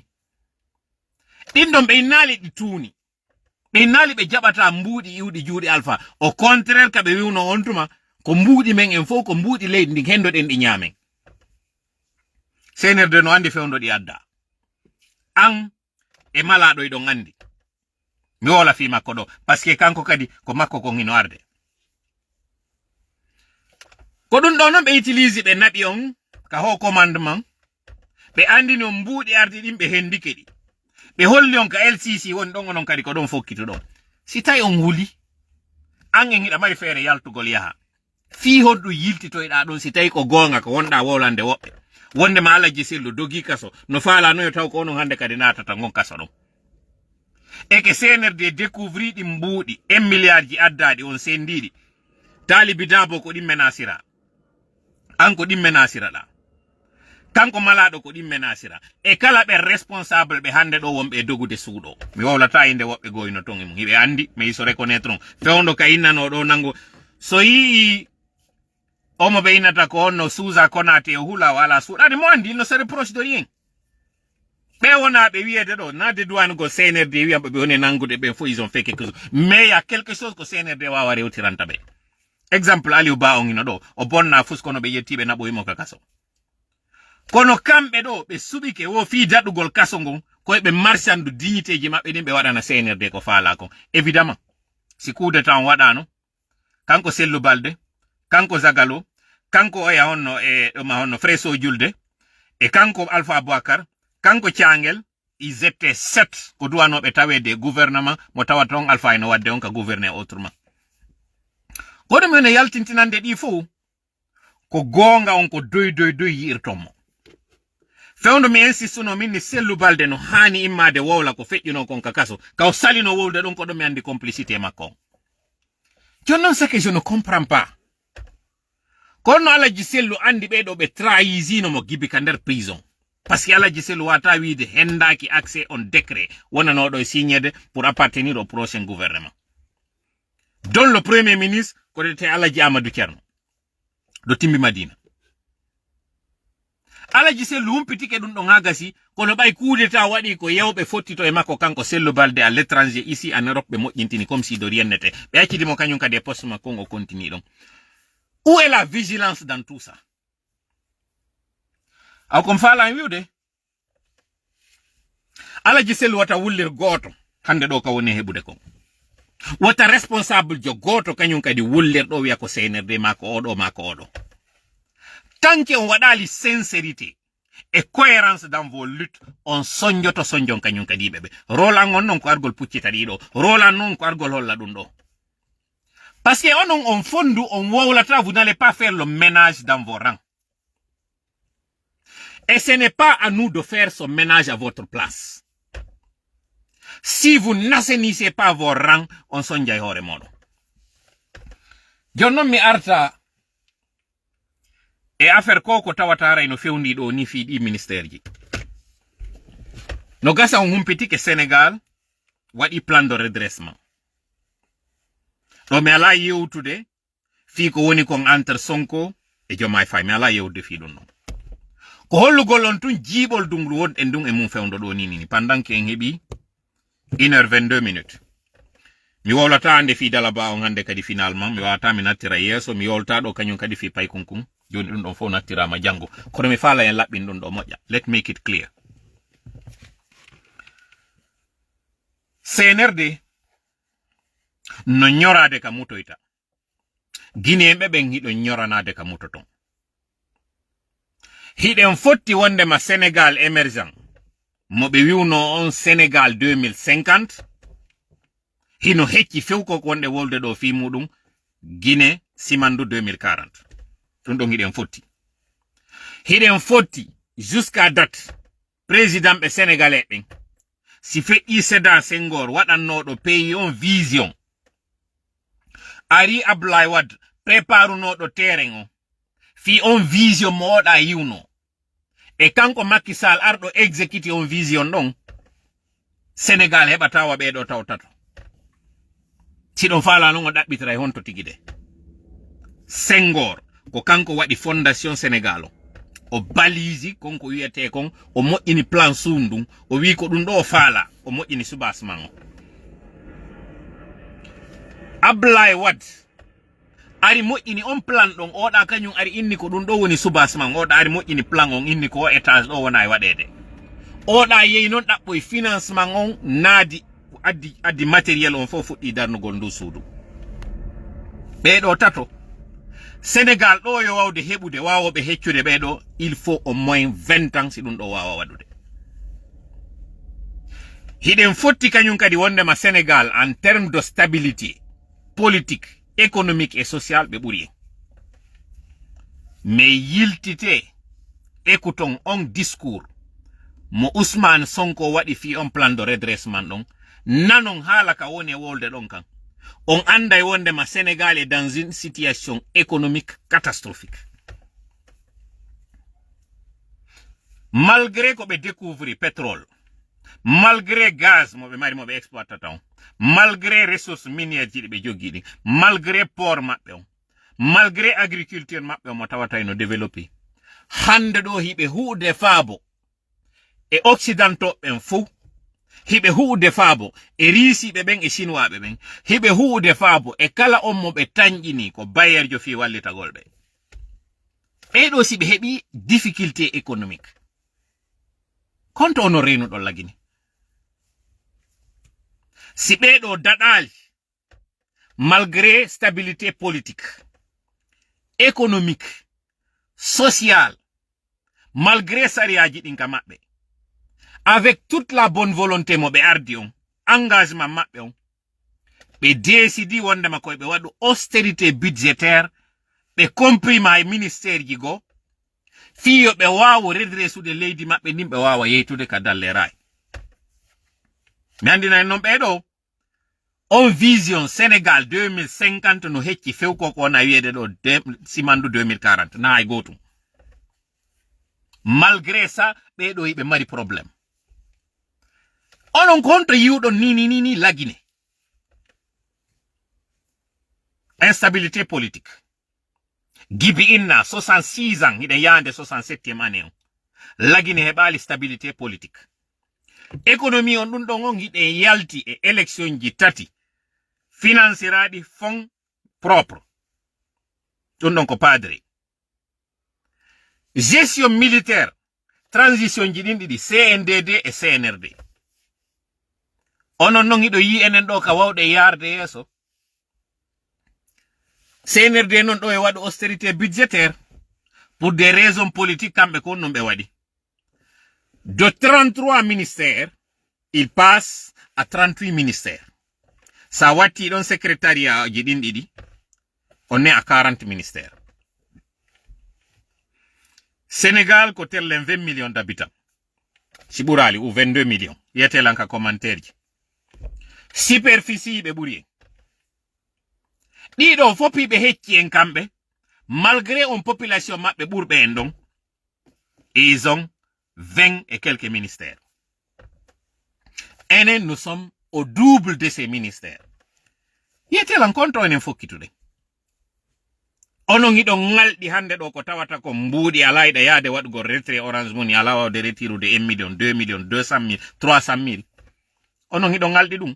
ɗin ɗon ɓe innali ɗi tuuni ɓe innali ɓe jaɓata mbuuɗi iwɗi juuɗe alpha au contraire ka ɓe wiwno on tuma ko mbuuɗi men en fof ko mbuuɗi leydi ndin hendoɗen ɗi ñaamen senerde no andi fewndo ɗi adda an e malaɗo e ɗon andi mi wola fi makko ɗo par ce que kanko kadi ko makko kon hino arde ko ɗum ɗo noon ɓe utilise ɓe naɓi on ka haut commandement Be andi no mbuudi ardi dimbe hendike di. Be holli on ka LCC won don onon kadi ko don fokkito don. Si tay on wuli angen ida mari fere yaltugol yaha. Fi hoddu yiltito ida don si tay ko gonga ko wonda wolande wobbe. Wonde ma Alaji Sellu dogi kaso no faala no taw ko onon hande kadi natata ngon kaso don. Eke CNRD découvri di mbuudi 1 milliard ji addadi on sendidi. Talibi Dabo ko dimme nasira. Anko dimme nasira la. Kanko malado ko dimme nasira. E kala be responsable be hande do wombe dogude suudo. Mi wawlata inde wobbe goyno ton e mum. Hibe andi me iso reconnaître fewndo ka innano do nango so yi omo be inata ko onno Suza Konate hula wala suudade mo andi no sere proche de rien. Be wona be wiete do na de douane go CNRD wi ambe be woni nangude be fo ils ont fait quelque chose. Mais il y a quelque chose que CNRD wawa rewtiranta be. Exemple Aliou Ba on ino do o bonna fuskono be yettibe nabo imo ka kaso. Kono kambe do be subike wo fi dadugol kaso ngon ko be marchand dignité ji mabbe dimbe wadana CNRD ko faala ko. Évidemment si coup de temps wadano kanko Sellu Balde kanko Zagalo kanko oya honno e ma honno Freso Julde e kanko Alpha Bouakar kanko Thiangel ils étaient 7 ko duwanobe tawede gouvernement mo tawaton Alpha ino wadde on ka gouverner autrement. Kono mene yaltintinande di fu ko gonga on ko doy yirtomo. Fewndo mi insistuno min ni Sellu Balde no hani immade wowla ko feƴƴino kon ka kaso ka o salino wowde ɗon ko ɗo mi andi complicité makko. Jonnon c'est que je ne comprends pas. Kono Alaji Sellu andi ɓeɗo ɓe trahisino mo gibi ka nder prison. Parce que Alaji Sellu wata wiide hendaki accès on décret wonanoɗo e signede pour appartenir au prochain gouvernement. Don le premier ministre ko te Alaji Amadou Thierno do timbi Madina. Alaji Sellu humpitike ɗum ɗon hagasi kono ɓay kudeta waɗi ko yewɓe fottito e makko kanko Sellu Balde à l'étranger ici en Europe ɓe moƴƴintini comme si de rien n'était. Ɓe accidi kañum kadi e poste makko o continue ɗon. Où est la vigilance dans tout ça? Aw kom faala en wiude Alaji Sellu wata wullir goto hande ɗo ka woni heɓude kon. Wata responsable jo goto kañum kadi wullir ɗo wiya ko CNRD mako oɗo. Tanke on waɗali sincérité et cohérence dans vos luttes on sonjoto sonjon kañum kadi ɓeɓe. Rolan on non ko argol puccita ɗiɗo. Rolan non ko argol holla ɗum ɗo. Parce que on fondu, on wawlata, vous n'allez pas faire le ménage dans vos rangs. Et ce n'est pas à nous de faire ce ménage à votre place. Si vous n'assainissez pas vos rangs, on sonjay hore modo. Jonnon mi arta e affaire ko tawatara ino fewndi do ni fi di ministère ji. No gasa on humpiti ke Sénégal wadi plan de redressement. Do mi ala yewtude fi ko woni kon entre Sonko e Diomaye Faye mi ala yewtude fi don non. Ko hollugol on tun jibol dungru won en dun e mum fewndo do ni pendant que en hebi 1h22 minutes. Mi wolata ande fi Dalaba on hande kadi finalement mi wata mi nattira yeso mi wolta do kanyum kadi fi pay kunkun joni dun don fo nattira ma jango kono mi fala en labbin dun do moƴƴa. Let make it clear. CNRD no nyorade ka mutoyta. Guinéen ben hido nyoranade ka mutoton. Hiden fotti wonde ma Sénégal émergent. Mo be wiwno on Sénégal 2050. Hino hecci fewko ko wonde wolde do fi mudum Guinée simandu 2040. Tun don hiden fotti. Hiden fotti jusqu'à date président be sénégalais ben si feƴƴi Sédar Senghor waɗanno ɗo pays on vision. Ari Abdoulaye Wade préparunoɗo terrain o fi on vision mo oɗa yiwno e kanko Macky Sall arɗo exécuté on vision ɗon Sénégal heɓata wa ɓeɗo tawtato siɗon faala non o ɗaɓɓitira e honto tigi de. Senghor ko kanko waɗi fondation Sénégal o balisi konko wiyete kon o moƴƴini plan sundum o wi ko ɗum ɗo faala o moƴƴini subasman o. Abdoulaye Wade ari moƴƴini on plan ɗon oɗa kañum ari inni ko ɗum ɗo woni subasman oɗa ari moƴƴini plan on inni ko étage ɗo wona e waɗede. Oɗa yeyi non ɗaɓɓoye financement on naadi addi matériel on fof fuɗɗi darnugol ndu suudu. Ɓeɗo tato Sénégal ɗo yo wawde heɓude wawoɓe heccude ɓeɗo il faut au moins 20 ans si ɗum ɗo wawa waɗude. Hiɗen fotti kañum kadi wondema Sénégal en termes de stabilité politique, économique et sociale ɓe ɓuri en. Mais yiltite écoutons on discours mo Ousmane Sonko waɗi fi on plan de redressement ɗon nanon haala ka woni e wolde ɗon kan. On anda e wondema Sénégal est dans une situation économique catastrophique. Malgré ko ɓe découvri pétrole, malgré gaz mo ɓe mari mo ɓe exploitata on, malgré ressources minières ji ɗi ɓe jogii ɗi, malgré port maɓɓe on, malgré agriculture maɓɓe on mo tawata eno développé, hande ɗo hiɓe huude faabo e occidentaux ɓen fou, hiɓe huude faabo e riisiɓe ɓen e chinois ɓen, hiɓe huude faabo e kala on mo ɓe tañƴini ko bayerjo fi wallitagol ɓe. Ɓeɗo si ɓe heɓi difficulté économique, konto ono reynuɗo lagini. Si ɓeɗo daɗali malgré stabilité politique, économique, sociale, malgré sariyaji ɗin ka maɓɓe, avec toute la bonne volonté mo ɓe ardi on, engagement maɓɓe on, ɓe décidi wondema koye ɓe waɗu austérité budgétaire, ɓe comprima e ministère ji go, fiyo ɓe wawa redressude leydi maɓɓe nin ɓe wawa yeytude ka dalle ray. Mi andina en non ɓeɗo on vision Sénégal 2050 no hecci fewko ko na wiyede ɗo simandu 2040 na hay gotum. Malgré ça ɓeɗo yiɓe mari probléme. Onon konto yiwɗon ni lagine. Instabilité politique. Gibi inna 66 ans hiɗen yande 67e année on. Lagine heɓali stabilité politique. Économie on ɗum ɗon on hiɗen yalti e élection ji tati. Financiraɗi fonds propre. Ɗum ɗon ko padre. Gestion militaire. Transition ji ɗin ɗiɗi CNDD et CNRD. Onon non hiɗo yi enen ɗo ka wawɗe yarde yeso. CNRD non ɗo e waɗu austérité budgétaire pour des raisons politiques kamɓe ko non ɓe waɗi. De 33 ministères, il passe à 38 ministères. Sa watti ɗon secrétariat ji ɗin ɗiɗi, on est à 40 ministères. Sénégal ko tellen 20 millions d'habitants. Siburali ou 22 millions. Yetelan ka commentaire ji. Superficie ɓe ɓuri en. Ɗiɗo fopi ɓe hecci en kamɓe, malgré on population maɓɓe ɓurɓe en ɗon, ils ont 20 et quelques ministères. Enen, nous sommes au double de ces ministères. Yetelan konto enen fokkitude. Onon hiɗo ngalɗi hande ɗo ko tawata ko mbuuɗi ala yiɗa yaade waɗugo retrait Orange Money, ala wawde retirude 1 million, 2 million, 200 000, 300 000. Onon hiɗo ngalɗi ɗum.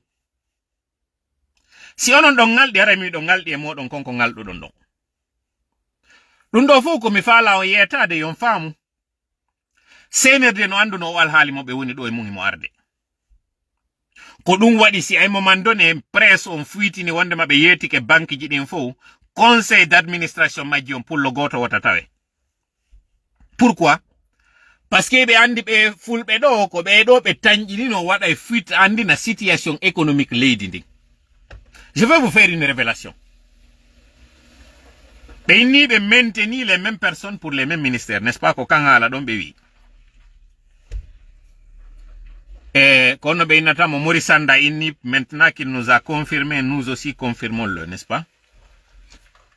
Si onon ɗon ngalɗi harami ɗon ngalɗi e moɗon konko ngalɗuɗon ɗon. Ɗum ɗo fof ko mi faala o yeetade yon faamu. CNRD no anduno o alhaali mo ɓe woni ɗo e mum mo arde. Ko ɗum waɗi si ay mo man donne presse on fuitini wondema ɓe yeetike banque ji ɗin fof, conseil d'administration majji on pullo goto wota tawe. Pourquoi? Parce que ɓe andi ɓe fulɓe ɗo ko ɓe ɗo ɓe tañƴinino waɗa e fuite andina situation économique leydi ndin. Je vais vous faire une révélation. Ɓe inni ɓe maintenir les mêmes personnes pour les mêmes ministères, n'est-ce pas? Ko kan haala ɗon ɓe wi. Kono ɓe innatamo Maurice Sanda inni maintenant qu'il nous a confirmé, nous aussi confirmons-le, n'est-ce pas?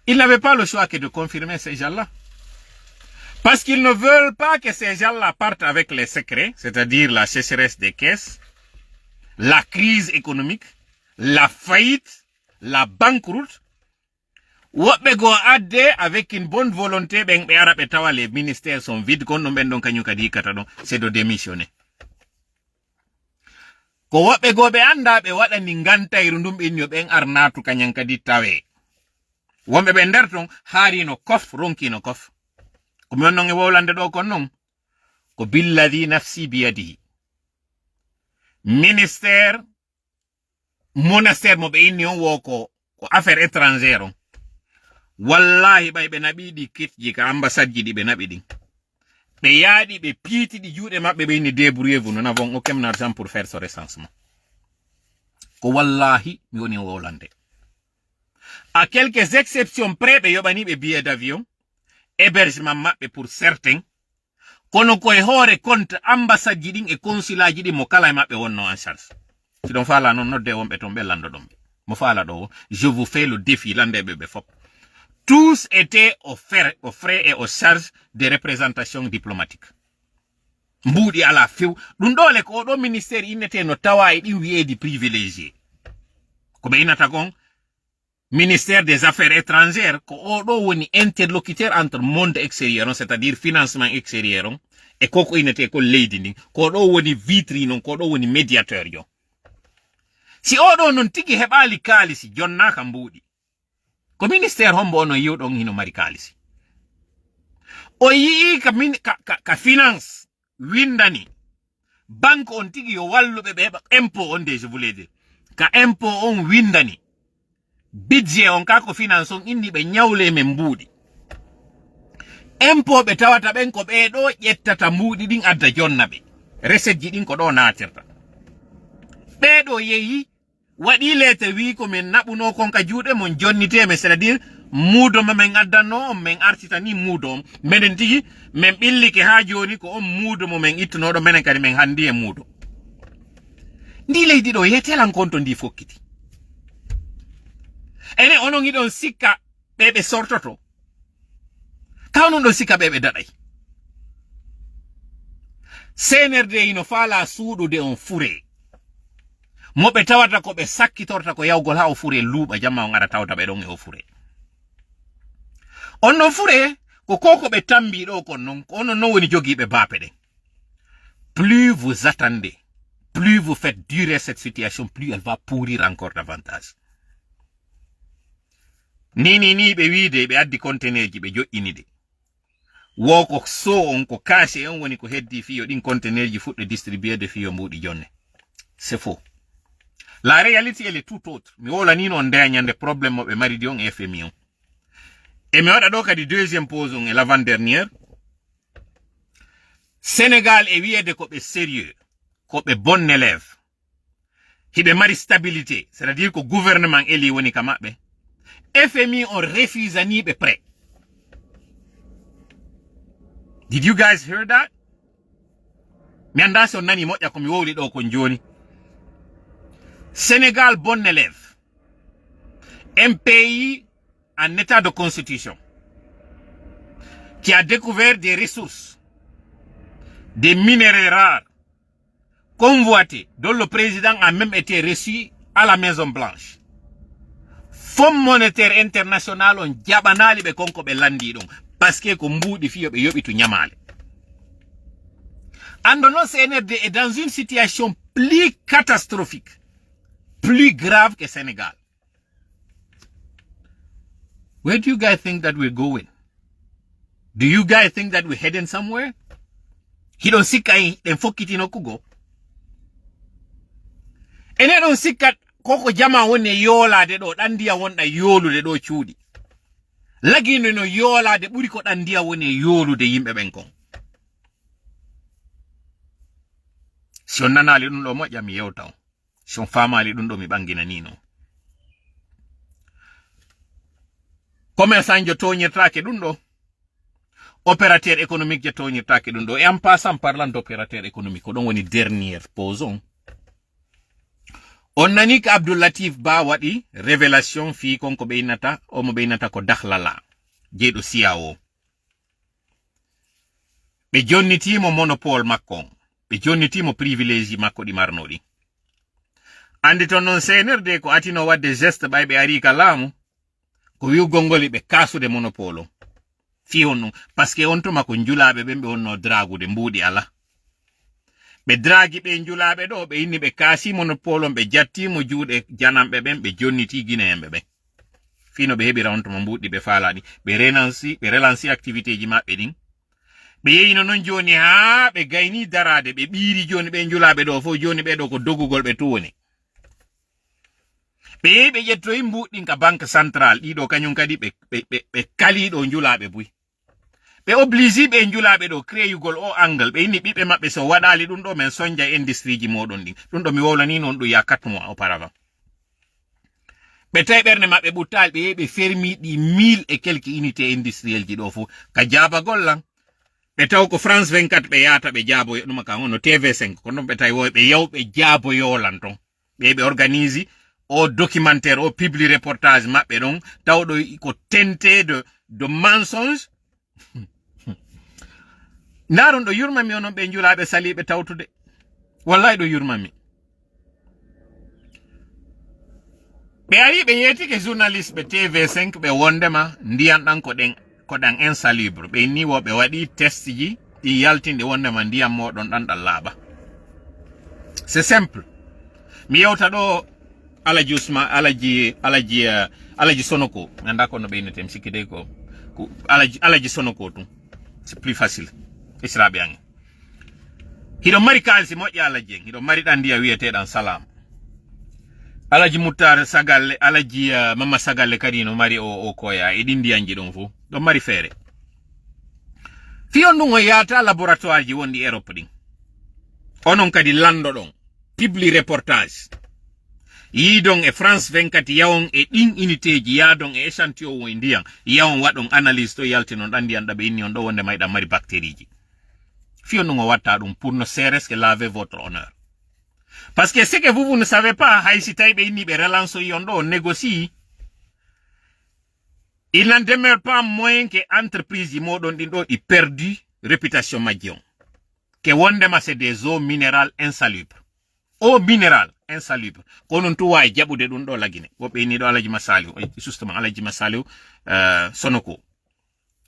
Ils n'avaient pas le choix que de confirmer ces gens-là. Parce qu'ils ne veulent pas que ces gens-là partent avec les secrets, c'est-à-dire la sécheresse des caisses, la crise économique, la faillite, la banqueroute. Woɓɓe go adde avec une bonne volonté ɓen ɓe ara ɓe tawa les ministères sont vides, kono ɓen ɗon kañum kadi hikkata ɗon, c'est de démissionner. Ko woɓɓe go ɓe anda ɓe waɗani ngantayru ndum ɓen yo ɓen arnatu kañum kadi tawe. Wonɓe ɓe nder ton haarino kof ronkino kof. Ko mi non e wowlande ɗo kon non ko billadi nafsi biyadihi. Ministère monastère mo ɓe inni on wo ko affaire étrangère on. wallahi ɓay ɓe naɓi ɗi kitji ka ambassade ji ɗi ɓe naɓi ɗin ɓe yaaɗi ɓe piiti ɗi juuɗe maɓɓe ɓe ni débrouillez-vous nous n'avons aucun argent pour faire ce recensement ko wallahi mi woni wolande à quelques exceptions près ɓe yoɓani ɓe billet d'avion hébergement maɓɓe pour certains kono koye hoore compte ambassade ji ɗin e consulat ji ɗin mo kala e maɓɓe wonno en charge si ɗon faala noon nodde wonɓe toon ɓe landoɗon ɓe mo faala ɗo je vous fais le défi landeɓe ɓe fop tous étaient offerts aux frais et aux charges de représentation diplomatique mbuuɗi ala few ɗum ɗole ko oɗo ministére innete no tawa e ɗin wiyeedi privilégié ko ɓe innata kon ministère des affaires étrangères ko oɗo woni interlocuteur entre monde extérieur on c'est-à-dire financement extérieur on e koko innete ko leydi ndin ko oɗo woni vitrine on ko oɗo woni médiateur yo si oɗo non tigi heɓali kaalisi jonnaka mbuuɗi ko ministère hombo ono yiwɗon hino mari kaalisi o yii ka finance windani banque on tigi yo walluɓe ɓe heɓa impôt on de je voulais dire ka impôt on windani budget on kako finance on inni ɓe ñawle men mbuuɗi impôt ɓe tawata ɓen ko ɓeɗo ƴettata mbuuɗi ɗin adda jonna ɓe recette ji ɗin ko ɗo natirta ɓeɗo yeyi waɗi lete wi ko min naɓuno kon ka juuɗe mon jonniteme c'est à dire muudo ma men addanno on men artitani muudo on minen tigi men ɓillike ha joni ko on muudo mo men ittunoɗo menen kadi men handi e muudo ndi leydi ɗo yetelan konto ndi fokkiti ene onon iɗon sikka ɓeɓe sortoto kawnon ɗon sikka ɓeɓe daɗay CNRD ino faala suuɗude on fure moɓe tawata ko ɓe sakkitorta ko yawgol ha o fure luuɓa jamma on ara tawta ɓe ɗon e o fure on non fure ko koko ɓe tambi ɗo kon non ko onon non woni jogiiɓe baape ɗen plus vous attendez plus vous faites durer cette situation plus elle va pourrir encore davantage ni ɓe wiide ɓe addi conteneur ji ɓe joƴƴini de wo ko so on ko caché on woni ko heddi fiyo ɗin conteneur ji fuɗɗo distribuer de fiyo mbuɗi jonne c'est faux. La réalité elle est tout autre mi wolani non nde ñande problème mo ɓe mari di on e FMI on e mi waɗa ɗo kadi deuxième pause on e l'avant dernière Sénégal e wiyede ko ɓe sérieux ko ɓe bon élève hiɓe mari stabilité c'est à dire ko gouvernement eli woni ka maɓɓe FMI on refusaniɓe prêt. Did you guys hear that? Mi anda so nani moƴƴa ko mi wowli ɗo kon joni. Sénégal bon élève. Un pays en état de constitution qui a découvert des ressources, des minéraux rares, convoités, dont le président a même été reçu à la Maison Blanche. Fonds monétaire international on jaɓanali ɓe konko ɓe landi ɗum parce que ko mbuuɗi fiyo ɓe yoɓi to ñamale. Ando non CNRD est dans une situation plus catastrophique, plus grave que Sénégal. Where do you guys think that we're going? Do you guys think that we're heading somewhere? Hiɗon sikka en fokkitino kugo. Ene ɗon sikka koko jama woni yoolade ɗo ɗan ndiya wonɗa yoolude ɗo cuuɗi. Lagino no yoolade ɓuri ko ɗan ndiya woni yoolude yimɓe ɓen kon. Si on nanali ɗum ɗo moƴƴa mi yewta on. Si on famali ɗum ɗo mi ɓangina ni non. Commerçant jo toñirtake ɗum ɗo. Opérateur économique jo toñirtake ɗum ɗo. Et en passant parlant d'opérateur économique, ko ɗon woni dernière pause on. On nani ko Abdou Latif Ba waɗi révélation fi konko ɓe innata omo ɓe innata ko Dahlala jeyɗo CIAO. Ɓe jonnitimo monopole makko on. Ɓe jonnitimo privilégie makko ɗi marnoɗi. Andi ton non CNRD ko atino wadde geste ɓay ɓe ari ka laamu ko wi'ugol ngol ɓe kasude monopole on. Fi on ɗum parce que on tuma ko njulaɓe ɓen ɓe wonno dragude mbuuɗi ala. Ɓe dragi ɓe njulaɓe ɗo ɓe inni ɓe kaasi monopole on ɓe jattimo juuɗe janamɓe ɓen ɓe jonniti guinéenɓe ɓen. Fino ɓe heɓira on tuma mbuuɗi ɓe faalaɗi ɓe relanci activité ji maɓɓe ɗin. Ɓe yeyino non joni ha ɓe gayni darade ɓe ɓiiri joni ɓe njulaɓe ɗo fo joni ɓe ɗo ko dogugol ɓe tuwoni. Be yetto imbuɗin ka banque centrale ɗiɗo kanyum kadi ɓe kaliɗo njulaɓe buy. Ɓe oblige ɓe njulaɓe ɗo créyugol o angle ɓe inni ɓiɓɓe maɓɓe so waɗali ɗum ɗo men sonja industrie ji moɗon ɗin. Ɗum ɗo mi wolwani non ɗum ya 4 mois auparavant. Ɓe tawi ɓernde maɓɓe ɓuttal ɓe ɓe fermi ɗi 1000 et quelques unités industrielles ji ɗo fu ka jabagol lan. Ɓe taw ko France 24 ɓe yata ɓe jaabo ɗum ka hono TV5 ko non ɓe tawi wo ɓe yaw ɓe jaabo yolan ton. Ɓe organise o documentaire o publi reportage maɓɓe ɗon tawɗo ko tenté de mensonge. Ndaron ɗo yurmami onon ɓe njulaɓe saliɓe tawtude. Wallahi ɗo yurmami. Ɓe ari ɓe yetike journaliste ɓe TV5 ɓe wondema ndiyan ɗan ko ɗan insalubre. Ɓe ni wo ɓe waɗi test ji ɗi yaltinde wondema ndiyam moɗon ɗan ɗan laaɓa. C'est simple. Mi yewta ɗo Alaji Usman, Alaji Sonoko. Mi anda kono ɓeynete mi sikkide ko Alaji Sonoko tum. C'est plus facile. Israɓe ange. Hiɗo mari kalisi moƴƴi Alaji en. Hiɗo mari ɗan ndiya wiyeteɗan Salam. Alaji Muttar Sagalle, Alaji Mama Sagalle kadi no mari o koya e ɗin ndiyanji ɗon fu. Ɗon mari feere. Fiyon ɗum o yata laboratoire ji wondi Europe ɗin. Onon kadi lando ɗon. Publi reportage. Yidon e France 24 yawon e ɗin unité ji yadon e échantillon wo ndiyan. Yawon waɗon analyse to yaltinon ɗan ndiyan ɗaɓe inni on ɗo wonde mayɗan mari bactérie ji. Fiyon ɗum o watta ɗum pour ne serait-ce que laver votre honneur. Parce que ce que vous ne savez pas, si relance on négocie, il n'en demeure pas moins que l'entreprise est perdu réputation magion. Que wondema c'est des eaux minérales insalubres. Eaux minérales insalubres. Konon tuwa e jabude dun do lagine. Wobe ni do Alaji Masaliou, justement Alaji Masaliou Sonoko.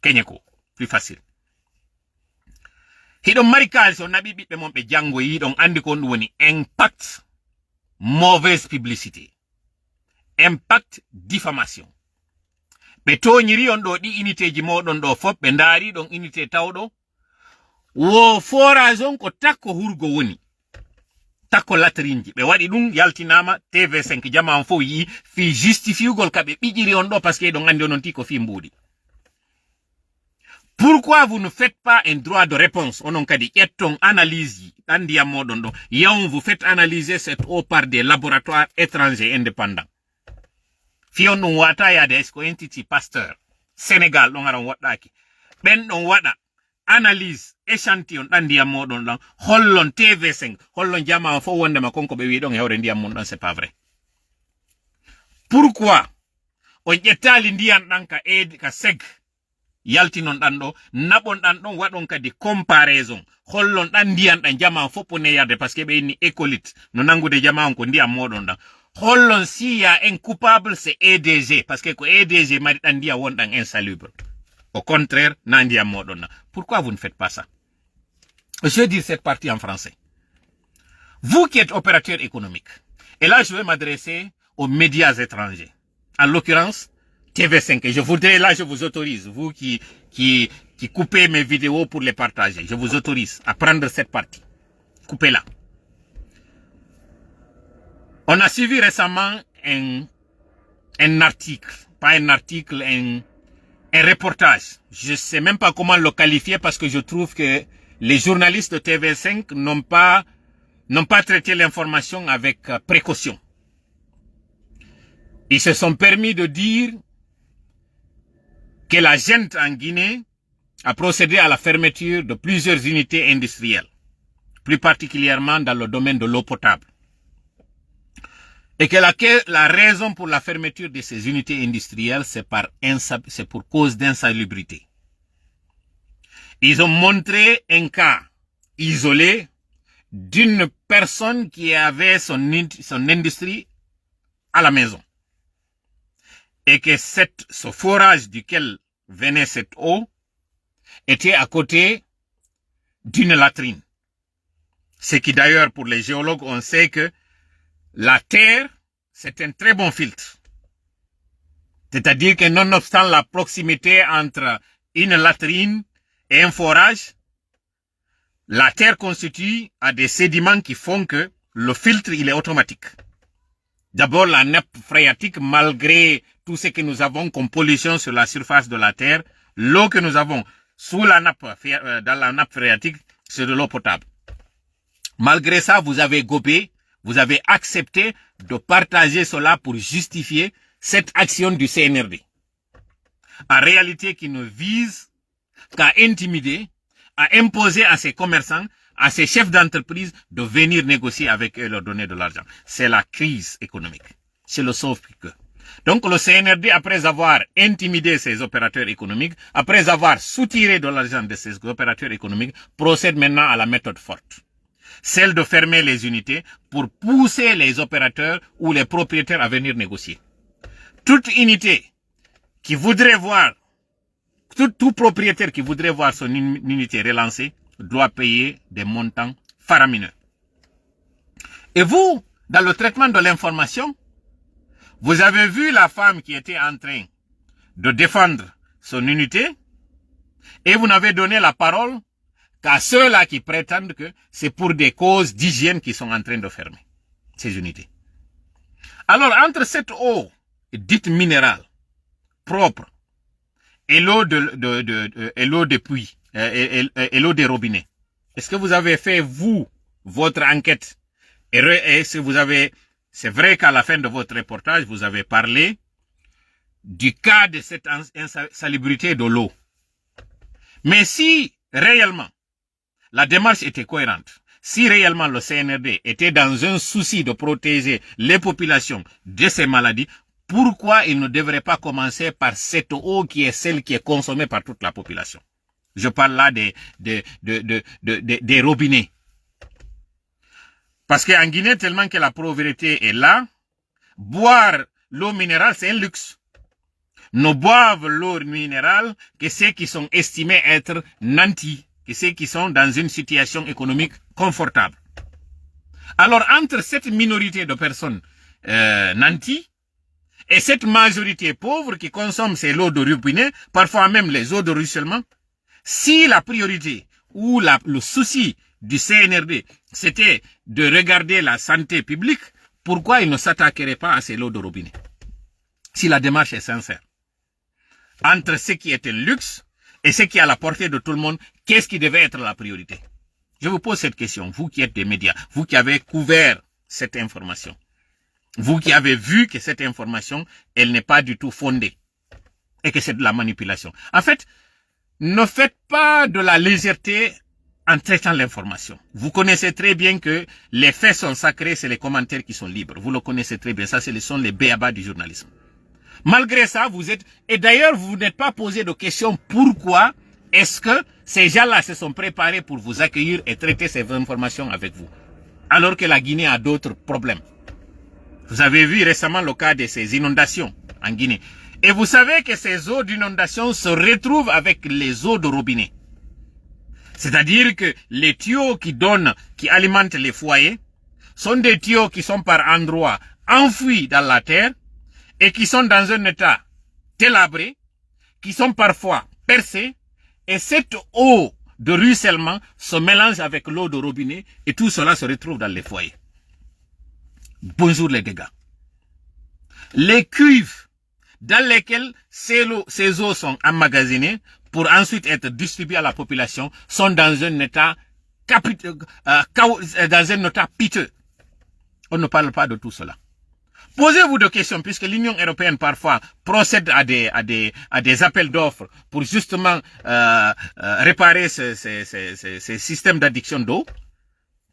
Kenyeko, plus facile. Hiɗon mari kalisi on naɓi ɓiɓɓe mon ɓe jango yiɗon andi ko ɗum woni impact mauvaise publicité, impact diffamation. Ɓe toñiri on ɗo ɗi unité ji moɗon ɗo fof ɓe ndaari ɗon unité tawɗo wo forage on ko takko hurgo woni takko latrinji ɓe waɗi ɗum yaltinama TV5 jama on fof yi fi justifiugol ka ɓe ɓiƴiri on ɗo par ce que ɗon andi onon ti ko fi mbuɗi. Pourquoi vous ne faites pas un droit de réponse? On a dit, analyse, vous faites analyser cette eau par des laboratoires étrangers indépendants. Fion non wata ya des ko entity Pasteur. Sénégal, on a wataki. Ben on wada. Analyse, échantillon, d'andia modon lang. Hollon TV5, hollon jama fo wonde ma konko be widon yawre ndiam mon c'est pas vrai. Pourquoi? On yetali ndian danka ed ka seg. Yaltinon ɗan ɗo naɓon ɗan ɗon waɗon kadi comparaison hollon ɗan ndiyan ɗan jama foppo ne yarde parce que ɓe inni écolite no nangude jama on ko ndiyam moɗon ɗan hollon siya en coupable c'est EDG parce que ko EDG mari ɗan ndiya won ɗan insalubre au contraire na ndiyam moɗon ɗan. Pourquoi vous ne faites pas ça? Je vais dire cette partie en français. Vous qui êtes opérateur économique, et là je vais m'adresser aux médias étrangers, en l'occurrence TV5, je voudrais, là, je vous autorise, vous qui coupez mes vidéos pour les partager, je vous autorise à prendre cette partie. Coupez-la. On a suivi récemment un article, pas un article, un reportage. Je sais même pas comment le qualifier parce que je trouve que les journalistes de TV5 n'ont pas traité l'information avec précaution. Ils se sont permis de dire que la junte en Guinée a procédé à la fermeture de plusieurs unités industrielles, plus particulièrement dans le domaine de l'eau potable. Et que la raison pour la fermeture de ces unités industrielles, c'est pour cause d'insalubrité. Ils ont montré un cas isolé d'une personne qui avait son industrie à la maison. Et que ce forage duquel venait cette eau était à côté d'une latrine. Ce qui d'ailleurs pour les géologues, on sait que la terre, c'est un très bon filtre. C'est-à-dire que nonobstant la proximité entre une latrine et un forage, la terre constitue des sédiments qui font que le filtre, il est automatique. D'abord, la nappe phréatique, malgré tout ce que nous avons comme pollution sur la surface de la Terre, l'eau que nous avons sous la nappe, dans la nappe phréatique, c'est de l'eau potable. Malgré ça, vous avez gobé, vous avez accepté de partager cela pour justifier cette action du CNRD. En réalité, qui ne vise qu'à intimider, à imposer à ses commerçants, à ces chefs d'entreprise de venir négocier avec eux et leur donner de l'argent. C'est la crise économique. C'est le sauve-piqueux. Donc le CNRD, après avoir intimidé ces opérateurs économiques, après avoir soutiré de l'argent de ces opérateurs économiques, procède maintenant à la méthode forte. Celle de fermer les unités pour pousser les opérateurs ou les propriétaires à venir négocier. Toute unité qui voudrait voir, tout propriétaire qui voudrait voir son unité relancée doit payer des montants faramineux. Et vous, dans le traitement de l'information, vous avez vu la femme qui était en train de défendre son unité et vous n'avez donné la parole qu'à ceux-là qui prétendent que c'est pour des causes d'hygiène qu'ils sont en train de fermer ces unités. Alors, entre cette eau dite minérale, propre, et l'eau des puits, et l'eau des robinets, est-ce que vous avez fait, vous, votre enquête? Et est-ce que vous avez, c'est vrai qu'à la fin de votre reportage, vous avez parlé du cas de cette insalubrité de l'eau. Mais si, réellement, la démarche était cohérente, si réellement le CNRD était dans un souci de protéger les populations de ces maladies, pourquoi il ne devrait pas commencer par cette eau qui est celle qui est consommée par toute la population? Je parle là des robinets. Parce qu'en Guinée, tellement que la pauvreté est là, boire l'eau minérale, c'est un luxe. Ne boivent l'eau minérale que ceux qui sont estimés être nantis, que ceux qui sont dans une situation économique confortable. Alors, entre cette minorité de personnes nantis et cette majorité pauvre qui consomme ces eaux de robinet, parfois même les eaux de ruissellement, si la priorité ou le souci du CNRD, c'était de regarder la santé publique, pourquoi il ne s'attaquerait pas à ces eaux de robinet? Si la démarche est sincère. Entre ce qui est un luxe et ce qui est à la portée de tout le monde, qu'est-ce qui devait être la priorité? Je vous pose cette question, vous qui êtes des médias, vous qui avez couvert cette information, vous qui avez vu que cette information, elle n'est pas du tout fondée et que c'est de la manipulation. En fait, ne faites pas de la légèreté en traitant l'information. Vous connaissez très bien que les faits sont sacrés, c'est les commentaires qui sont libres. Vous le connaissez très bien, ça ce sont les b.a.-ba du journalisme. Malgré ça, vous êtes... Et d'ailleurs, vous n'êtes pas posé de question pourquoi est-ce que ces gens-là se sont préparés pour vous accueillir et traiter ces informations avec vous, alors que la Guinée a d'autres problèmes. Vous avez vu récemment le cas de ces inondations en Guinée. Et vous savez que ces eaux d'inondation se retrouvent avec les eaux de robinet. C'est-à-dire que les tuyaux qui alimentent les foyers sont des tuyaux qui sont par endroits enfouis dans la terre et qui sont dans un état délabré, qui sont parfois percés, et cette eau de ruissellement se mélange avec l'eau de robinet et tout cela se retrouve dans les foyers. Bonjour les dégâts. Les cuves dans lesquelles ces eaux sont emmagasinées pour ensuite être distribuées à la population sont dans un état piteux. On ne parle pas de tout cela. Posez-vous des questions, puisque l'Union européenne parfois procède à des appels d'offres pour justement réparer ces systèmes d'addiction d'eau.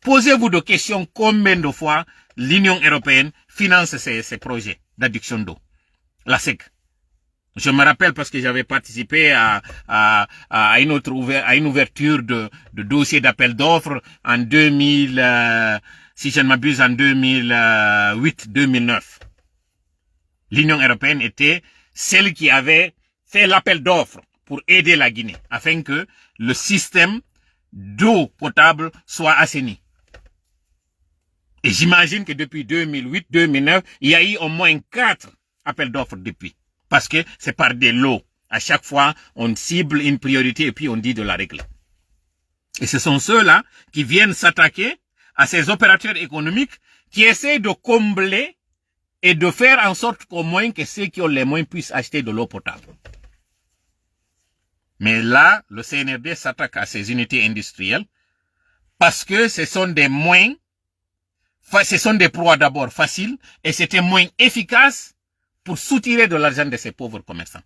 Posez-vous des questions, combien de fois l'Union européenne finance ces projets d'addiction d'eau. La SEC. Je me rappelle parce que j'avais participé à une ouverture de dossier d'appel d'offres en 2000, si je ne m'abuse, en 2008-2009. L'Union européenne était celle qui avait fait l'appel d'offres pour aider la Guinée, afin que le système d'eau potable soit assaini. Et j'imagine que depuis 2008-2009, il y a eu au moins 4 appels d'offres depuis. Parce que c'est par des lots. À chaque fois, on cible une priorité et puis on dit de la régler. Et ce sont ceux-là qui viennent s'attaquer à ces opérateurs économiques qui essaient de combler et de faire en sorte qu'au moins que ceux qui ont les moyens puissent acheter de l'eau potable. Mais là, le CNRD s'attaque à ces unités industrielles parce que ce sont des moyens, ce sont des proies d'abord faciles et c'est un moyen efficace pour soutirer de l'argent de ces pauvres commerçants.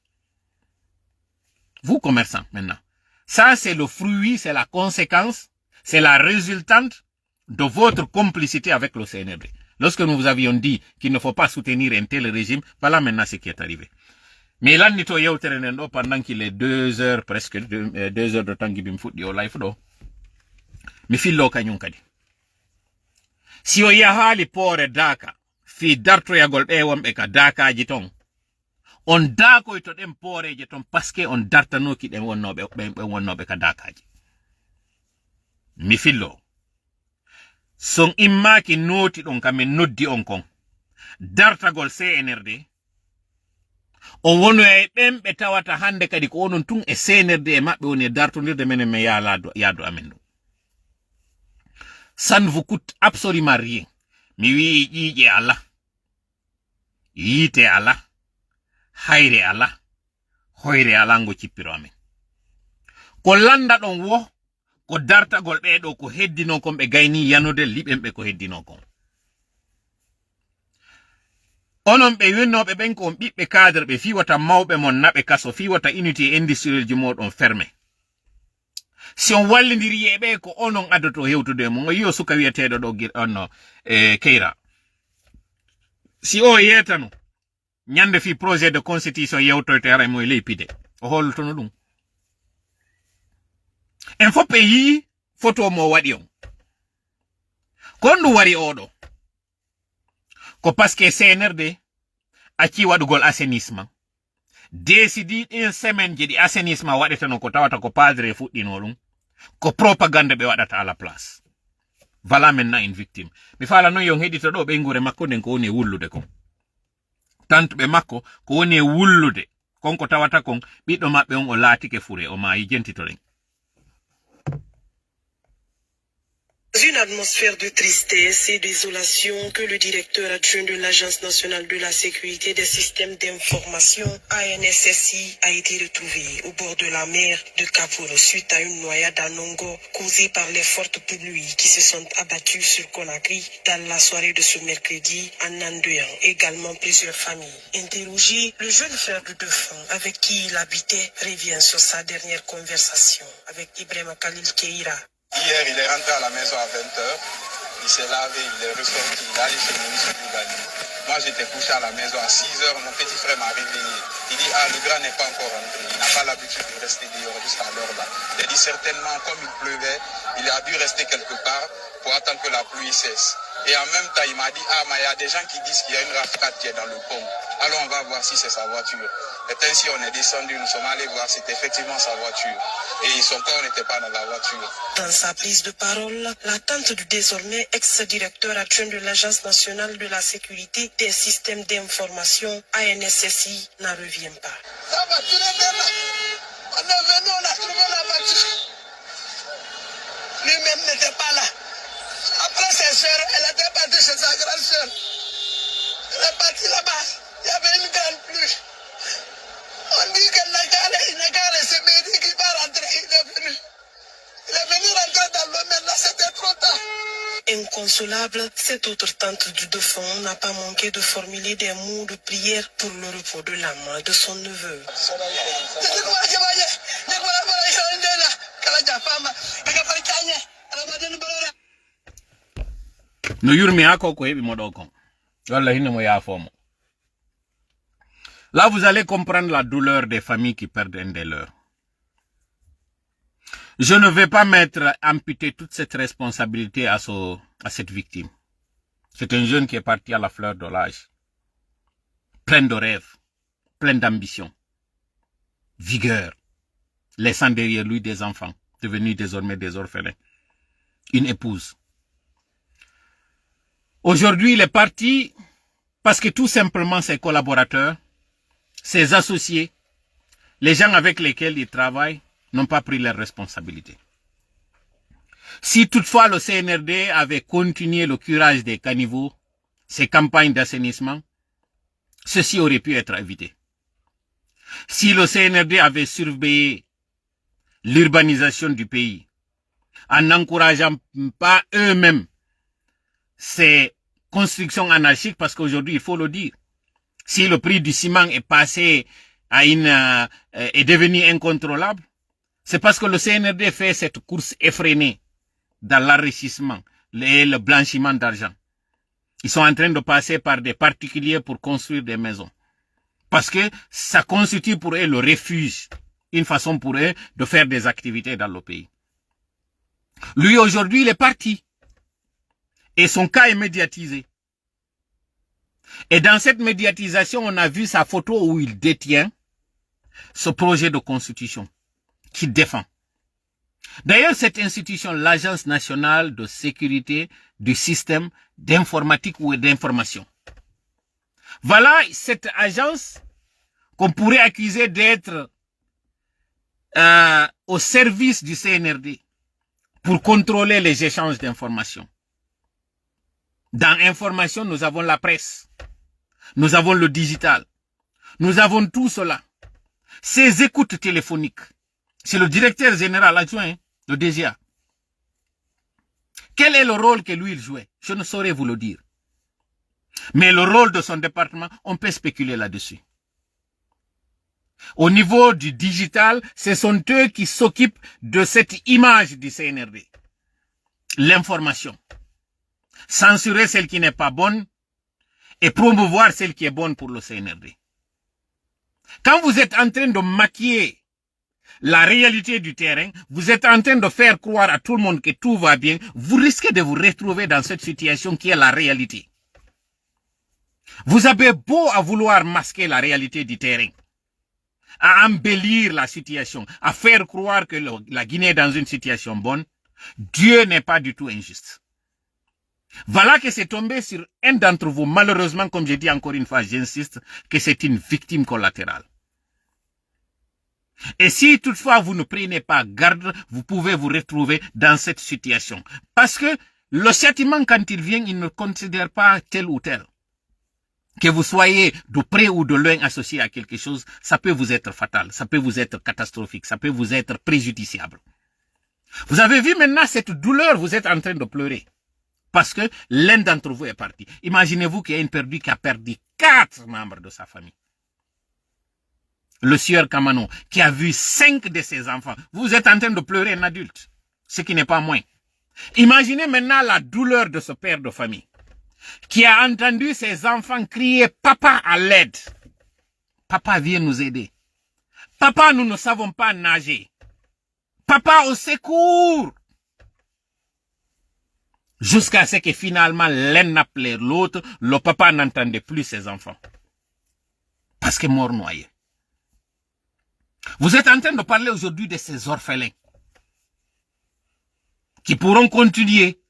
Vous, commerçants, maintenant, ça c'est le fruit, c'est la conséquence, c'est la résultante de votre complicité avec le CNRD. Lorsque nous vous avions dit qu'il ne faut pas soutenir un tel régime, voilà maintenant ce qui est arrivé. Mais là, pendant qu'il est 2 heures, presque 2 heures de temps, qui me fout au life do. Mais fil lo kanyun kadi. Si o yahali pore daka, fi darto ya golbe wambe ka daka jiton. On dako ito dem pore jiton paske on darta no ki dem wonnobe ka daka ji. Mi fillo. Son imma ki noti don kame noddi on kon. Darta gol CNRD. On wono e bembe tawata hande kadi ko onon tun e CNRD e mabbe woni dartondirde menen me yaado amen do. Ça ne vous coûte absolument rien. Mi wi ƴiƴe Allah. Yiite Allah. Hayre Allah. Hoyre Allah ngo cippiro amen. Ko landa ɗon wo, ko dartagol ɓeɗo ko heddino kon ɓe gayni yanude liɓenɓe ko heddino kon. Onon ɓe wennoɓe ɓen ko on ɓiɓɓe cadre ɓe fiwata mawɓe mon naɓe kaso fiwata unité industriel ji moɗon fermé. Si on wallidiri yeɓe ko onon adoto hewtude mo yo suka wiyeteɗo ɗo onno Keira. Si o yetano ñande fi projet de constitution yewtoyte ara moye ley pide o holtono ɗum. En foppe yi photo mo waɗi on. Kon ɗum wari oɗo ko parce que CNRD acci waɗugol assainissement. Décidi une semaine je ɗi assainissement waɗetano ko tawata ko padre fuɗɗino ɗum ko propagande ɓe waɗata à la place. Voilà maintenant une victime. Mi fala non yon heɗito ɗo ɓe ngure makko nden ko woni wullude kon. Tant ɓe makko ko woni wullude konko tawata kon ɓiɗɗo maɓɓe on o laatike fure o maayi jentitoɗen.
Une atmosphère de tristesse et désolation que le directeur adjoint de l'Agence nationale de la sécurité des systèmes d'information, ANSSI, a été retrouvé au bord de la mer de Kaporo suite à une noyade à Nongo causée par les fortes pluies qui se sont abattues sur Conakry dans la soirée de ce mercredi en endeuillant également plusieurs familles. Interrogé, le jeune frère du défunt avec qui il habitait revient sur sa dernière conversation avec Ibrahima Khalil Keira.
Hier, il est rentré à la maison à 20h, il s'est lavé, il est ressorti, il est allé chez Maurice Bougani. Moi, j'étais couché à la maison à 6h, mon petit frère m'a réveillé. Il dit, le grand n'est pas encore rentré, il n'a pas l'habitude de rester dehors jusqu'à l'heure là. Il a dit, certainement, comme il pleuvait, il a dû rester quelque part pour attendre que la pluie cesse. Et en même temps, il m'a dit, mais il y a des gens qui disent qu'il y a une RAV4 qui est dans le pont. Alors on va voir si c'est sa voiture. Et ainsi, on est descendu, nous sommes allés voir si c'était effectivement sa voiture. Et son corps n'était pas dans la voiture.
Dans sa prise de parole, la tante du désormais ex-directeur adjoint de l'Agence nationale de la sécurité des systèmes d'information, ANSSI, n'en revient pas.
La voiture était là. On est venu, on a trouvé la voiture. Lui-même n'était pas là. Après ses soeurs, elle était partie chez sa grande soeur. Elle est partie là-bas. Il y avait une grande pluie. On dit qu'il n'a qu'à laisser Bédi qui va rentrer. Il est venu rentrer dans l'eau, mais là c'était trop tard.
Inconsolable, cette autre tante du défunt n'a pas manqué de formuler des mots de prière pour le repos de l'âme de son neveu.
No yurmi hako ko hebi modo kon. Wallahi ne mo yafomo. Là, vous allez comprendre la douleur des familles qui perdent un des leurs. Je ne vais pas amputer toute cette responsabilité à cette victime. C'est un jeune qui est parti à la fleur de l'âge. Plein de rêves, plein d'ambition, vigueur, laissant derrière lui des enfants, devenus désormais des orphelins. Une épouse. Aujourd'hui, il est parti parce que tout simplement ses collaborateurs, ses associés, les gens avec lesquels il travaille, n'ont pas pris leurs responsabilités. Si toutefois le CNRD avait continué le curage des caniveaux, ses campagnes d'assainissement, ceci aurait pu être évité. Si le CNRD avait surveillé l'urbanisation du pays, en n'encourageant pas eux-mêmes ces constructions anarchiques, parce qu'aujourd'hui, il faut le dire, si le prix du ciment est passé à est devenu incontrôlable, c'est parce que le CNRD fait cette course effrénée dans l'enrichissement et le blanchiment d'argent. Ils sont en train de passer par des particuliers pour construire des maisons. Parce que ça constitue pour eux le refuge, une façon pour eux de faire des activités dans le pays. Lui, aujourd'hui, il est parti. Et son cas est médiatisé. Et dans cette médiatisation, on a vu sa photo où il détient ce projet de constitution qu'il défend. D'ailleurs, cette institution, l'Agence nationale de sécurité du système d'informatique ou d'information. Voilà cette agence qu'on pourrait accuser d'être au service du CNRD pour contrôler les échanges d'informations. Dans information, nous avons la presse, nous avons le digital, nous avons tout cela. Ces écoutes téléphoniques, c'est le directeur général adjoint, le DGA. Quel est le rôle que lui il jouait? Je ne saurais vous le dire. Mais le rôle de son département, on peut spéculer là-dessus. Au niveau du digital, ce sont eux qui s'occupent de cette image du CNRD. L'information. Censurer celle qui n'est pas bonne et promouvoir celle qui est bonne pour le CNRD. Quand vous êtes en train de maquiller la réalité du terrain, vous êtes en train de faire croire à tout le monde que tout va bien, vous risquez de vous retrouver dans cette situation qui est la réalité. Vous avez beau à vouloir masquer la réalité du terrain, à embellir la situation, à faire croire que la Guinée est dans une situation bonne, Dieu n'est pas du tout injuste. Voilà que c'est tombé sur un d'entre vous, malheureusement, comme je dis encore une fois, j'insiste, que c'est une victime collatérale. Et si toutefois vous ne prenez pas garde, vous pouvez vous retrouver dans cette situation. Parce que le châtiment, quand il vient, il ne considère pas tel ou tel. Que vous soyez de près ou de loin associé à quelque chose, ça peut vous être fatal, ça peut vous être catastrophique, ça peut vous être préjudiciable. Vous avez vu maintenant cette douleur, vous êtes en train de pleurer. Parce que l'un d'entre vous est parti. Imaginez-vous qu'il y a une perdue qui a perdu 4 membres de sa famille. Le sieur Kamano, qui a vu 5 de ses enfants. Vous êtes en train de pleurer un adulte, ce qui n'est pas moins. Imaginez maintenant la douleur de ce père de famille, qui a entendu ses enfants crier « Papa à l'aide ». Papa, viens nous aider. Papa, nous ne savons pas nager. Papa, au secours. Jusqu'à ce que finalement l'un appelait l'autre, le papa n'entendait plus ses enfants. Parce que mort noyé. Vous êtes en train de parler aujourd'hui de ces orphelins qui pourront continuer.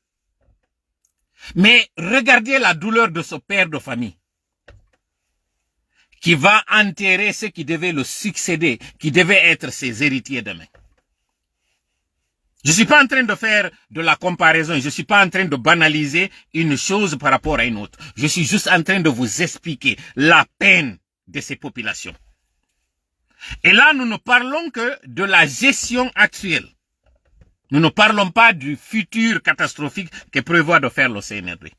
Mais regardez la douleur de ce père de famille qui va enterrer ceux qui devaient le succéder, qui devaient être ses héritiers demain. Je ne suis pas en train de faire de la comparaison, je ne suis pas en train de banaliser une chose par rapport à une autre. Je suis juste en train de vous expliquer la peine de ces populations. Et là, nous ne parlons que de la gestion actuelle. Nous ne parlons pas du futur catastrophique que prévoit de faire le CNRD.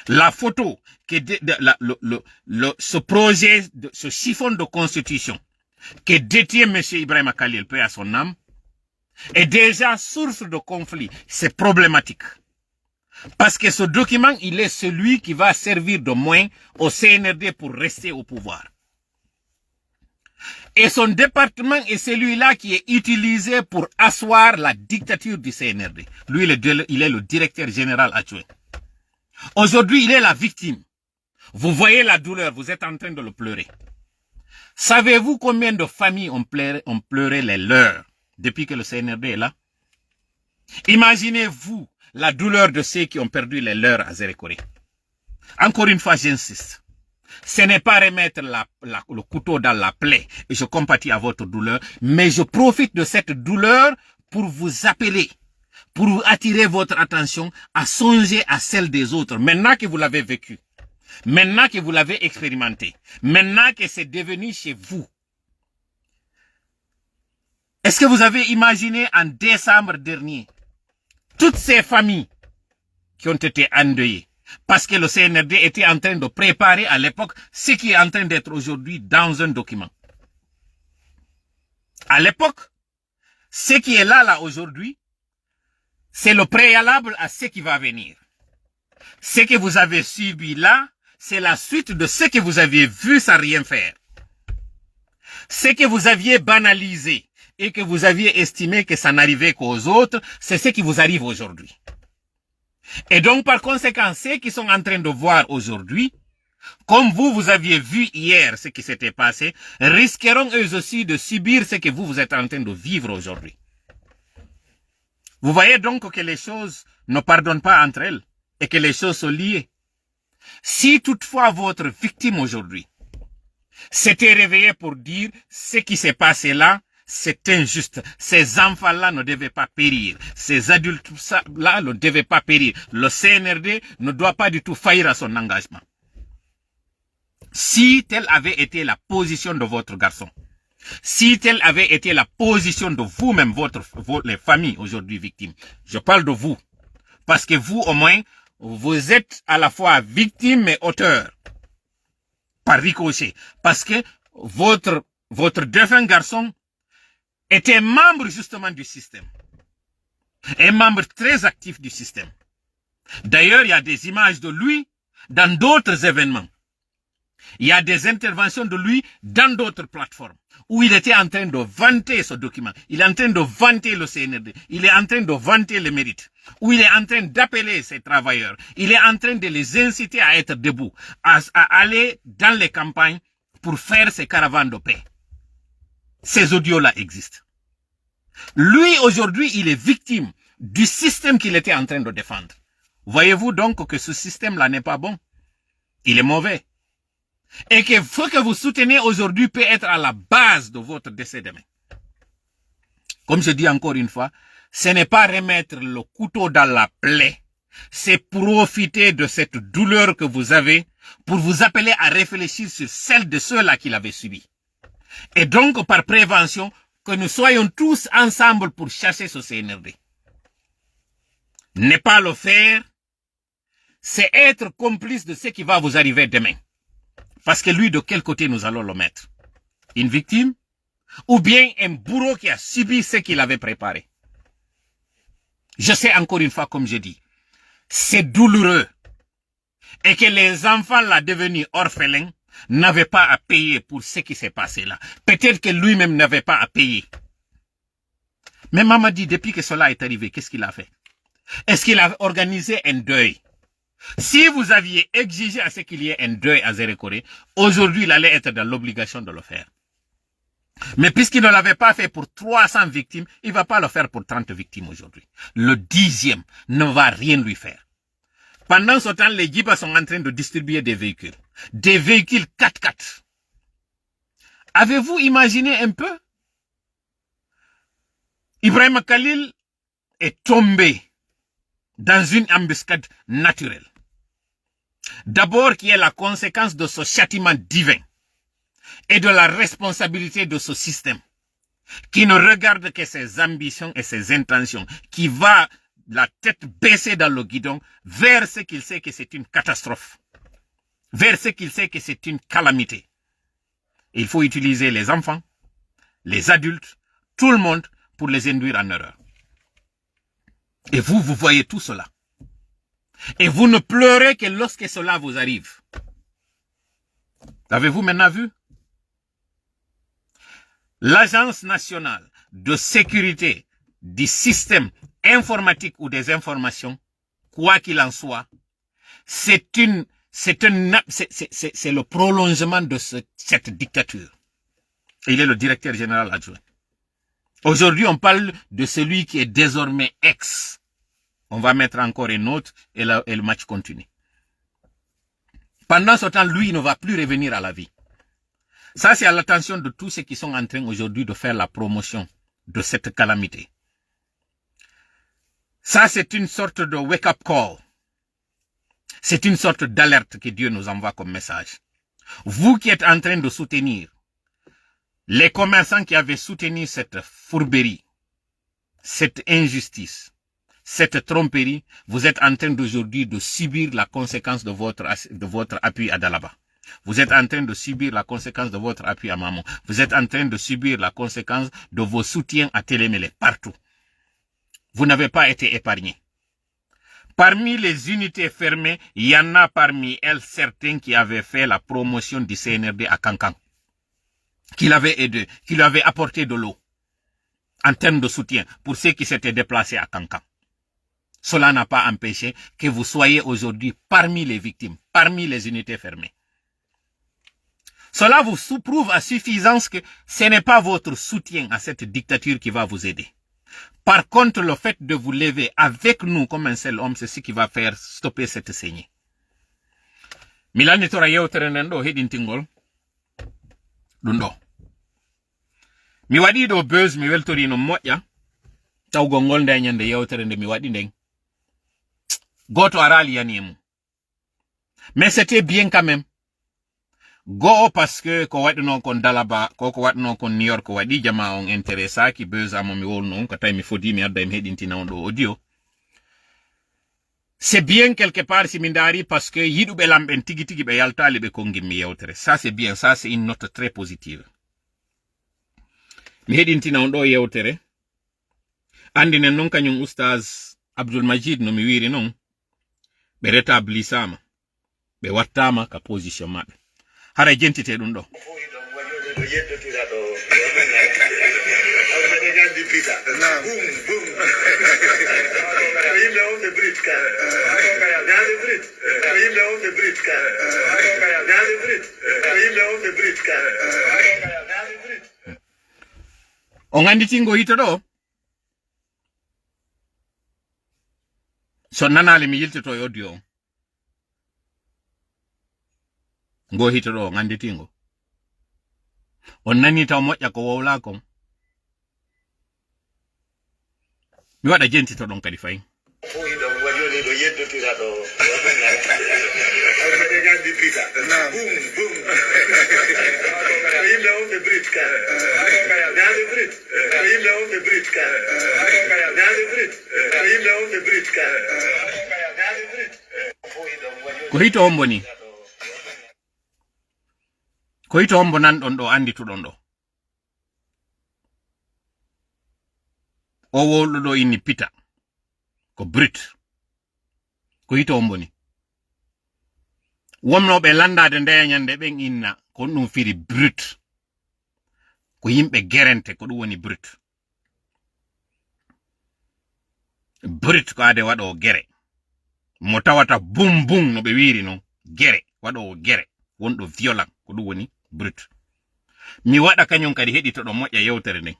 La photo, ce projet, ce chiffon de constitution que détient M. Ibrahima Khalil, paix à son âme, est déjà source de conflit. C'est problématique. Parce que ce document, il est celui qui va servir de moyen au CNRD pour rester au pouvoir. Et son département est celui-là qui est utilisé pour asseoir la dictature du CNRD. Lui, il est le directeur général adjoint. Aujourd'hui, il est la victime. Vous voyez la douleur, vous êtes en train de le pleurer. Savez-vous combien de familles ont pleuré les leurs depuis que le CNRD est là? Imaginez-vous la douleur de ceux qui ont perdu les leurs à Zérékoré. Encore une fois, j'insiste. Ce n'est pas remettre le couteau dans la plaie et je compatis à votre douleur, mais je profite de cette douleur pour vous appeler, pour attirer votre attention à songer à celle des autres, maintenant que vous l'avez vécu. Maintenant que vous l'avez expérimenté, maintenant que c'est devenu chez vous, est-ce que vous avez imaginé en décembre dernier toutes ces familles qui ont été endeuillées parce que le CNRD était en train de préparer à l'époque ce qui est en train d'être aujourd'hui dans un document. À l'époque, ce qui est là aujourd'hui, c'est le préalable à ce qui va venir. Ce que vous avez subi là, c'est la suite de ce que vous aviez vu sans rien faire. Ce que vous aviez banalisé et que vous aviez estimé que ça n'arrivait qu'aux autres, c'est ce qui vous arrive aujourd'hui. Et donc, par conséquent, ceux qui sont en train de voir aujourd'hui, comme vous aviez vu hier ce qui s'était passé, risqueront eux aussi de subir ce que vous êtes en train de vivre aujourd'hui. Vous voyez donc que les choses ne pardonnent pas entre elles et que les choses sont liées. Si toutefois votre victime aujourd'hui s'était réveillée pour dire ce qui s'est passé là, c'est injuste. Ces enfants-là ne devaient pas périr. Ces adultes-là ne devaient pas périr. Le CNRD ne doit pas du tout faillir à son engagement. Si telle avait été la position de votre garçon, si telle avait été la position de vous-même, les familles aujourd'hui victimes, je parle de vous, parce que vous au moins, vous êtes à la fois victime et auteur, par ricochet, parce que votre défunt garçon était membre justement du système, un membre très actif du système. D'ailleurs, il y a des images de lui dans d'autres événements. Il y a des interventions de lui dans d'autres plateformes où il était en train de vanter ce document. Il est en train de vanter le CNRD. Il est en train de vanter les mérites. Où il est en train d'appeler ses travailleurs. Il est en train de les inciter à être debout, à aller dans les campagnes pour faire ces caravanes de paix. Ces audios-là existent. Lui, aujourd'hui, il est victime du système qu'il était en train de défendre. Voyez-vous donc que ce système-là n'est pas bon. Il est mauvais. Et que ce que vous soutenez aujourd'hui peut être à la base de votre décès demain. Comme je dis encore une fois, ce n'est pas remettre le couteau dans la plaie. C'est profiter de cette douleur que vous avez pour vous appeler à réfléchir sur celle de ceux-là qui l'avaient subi. Et donc, par prévention, que nous soyons tous ensemble pour chasser ce CNRD. Ne pas le faire, c'est être complice de ce qui va vous arriver demain. Parce que lui, de quel côté nous allons le mettre? Une victime? Ou bien un bourreau qui a subi ce qu'il avait préparé? Je sais encore une fois, comme je dis, c'est douloureux. Et que les enfants là devenus orphelins n'avaient pas à payer pour ce qui s'est passé là. Peut-être que lui-même n'avait pas à payer. Mais maman dit, depuis que cela est arrivé, qu'est-ce qu'il a fait? Est-ce qu'il a organisé un deuil? Si vous aviez exigé à ce qu'il y ait un deuil à Zérékoré, aujourd'hui, il allait être dans l'obligation de le faire. Mais puisqu'il ne l'avait pas fait pour 300 victimes, il ne va pas le faire pour 30 victimes aujourd'hui. Le 10e ne va rien lui faire. Pendant ce temps, les Djibas sont en train de distribuer des véhicules. Des véhicules 4x4. Avez-vous imaginé un peu? Ibrahim Khalil est tombé dans une embuscade naturelle. D'abord, qui est la conséquence de ce châtiment divin et de la responsabilité de ce système qui ne regarde que ses ambitions et ses intentions, qui va la tête baissée dans le guidon vers ce qu'il sait que c'est une catastrophe, vers ce qu'il sait que c'est une calamité. Il faut utiliser les enfants, les adultes, tout le monde pour les induire en erreur. Et vous voyez tout cela. Et vous ne pleurez que lorsque cela vous arrive. L'avez-vous maintenant vu? L'Agence nationale de sécurité du système informatique ou des informations, quoi qu'il en soit, c'est le prolongement de cette dictature. Et il est le directeur général adjoint. Aujourd'hui, on parle de celui qui est désormais ex. On va mettre encore un autre et le match continue. Pendant ce temps, lui, il ne va plus revenir à la vie. Ça, c'est à l'attention de tous ceux qui sont en train aujourd'hui de faire la promotion de cette calamité. Ça, c'est une sorte de wake-up call. C'est une sorte d'alerte que Dieu nous envoie comme message. Vous qui êtes en train de soutenir les commerçants qui avaient soutenu cette fourberie, cette injustice, cette tromperie, vous êtes en train d'aujourd'hui de subir la conséquence de votre appui à Dalaba. Vous êtes en train de subir la conséquence de votre appui à Maman. Vous êtes en train de subir la conséquence de vos soutiens à Télémélé, partout. Vous n'avez pas été épargnés. Parmi les unités fermées, il y en a parmi elles certains qui avaient fait la promotion du CNRD à Kankan, qui l'avaient aidé, qui lui avaient apporté de l'eau, en termes de soutien, pour ceux qui s'étaient déplacés à Kankan. Cela n'a pas empêché que vous soyez aujourd'hui parmi les victimes, parmi les unités fermées. Cela vous prouve à suffisance que ce n'est pas votre soutien à cette dictature qui va vous aider. Par contre, le fait de vous lever avec nous comme un seul homme, c'est ce qui va faire stopper cette saignée. Milani tora yewtere nden ɗo heɗintingol ɗum ɗo. Mi waɗi ɗo buzz mi weltorino moƴƴa tawgol ngol nde ñande yewtere nde mi waɗi nden. Goto arali yani mum. Mais c'était bien quand même. Go parce que ko waɗino kon Dalaba ko waɗino kon New York ko waɗi jama on intéressa ki buzz amo mi wolno on ko tay mi fodi mi adda mi heɗintina on ɗo audio. C'est bien quelque part si min dari parce que yiɗuɓe lamɓen tigi tigi ɓe yaltali ɓe kongimmi yewtere. Ça c'est bien, ça c'est une note très positive. Mi heɗintina on ɗo yewtere. Andinen non kañum oustaz Abdoul Majid no mi wiri non. Ɓe rétablisama. Ɓe wattama ka position maɓɓe. Hara jentite ɗum ɗo. On anditingo hito ɗo. So nanale mi yiltito e audio on. Ngo hito ɗo anditingo. On nani taw moƴƴa ko wowla kon. Mi waɗa jentito ɗon kadi fayin. Ko hito on boni. Ko hito on bonan ɗon ɗo andituɗon ɗo. O wowlo ɗo inni Peter. Ko Brit. Ko hito on boni. Womnoɓe landade ndeya ñande ɓen inna ko ɗum firi Brit. Ko yimɓe gerente ko ɗum woni Brit. Brit ko ade waɗo gere. Mo tawata bum bum no ɓe wiri non. Gere. Waɗo gere. Wonɗo violent ko ɗum woni Brit. Mi waɗa kañum kadi heɗito ɗo moƴƴa yewtere nden.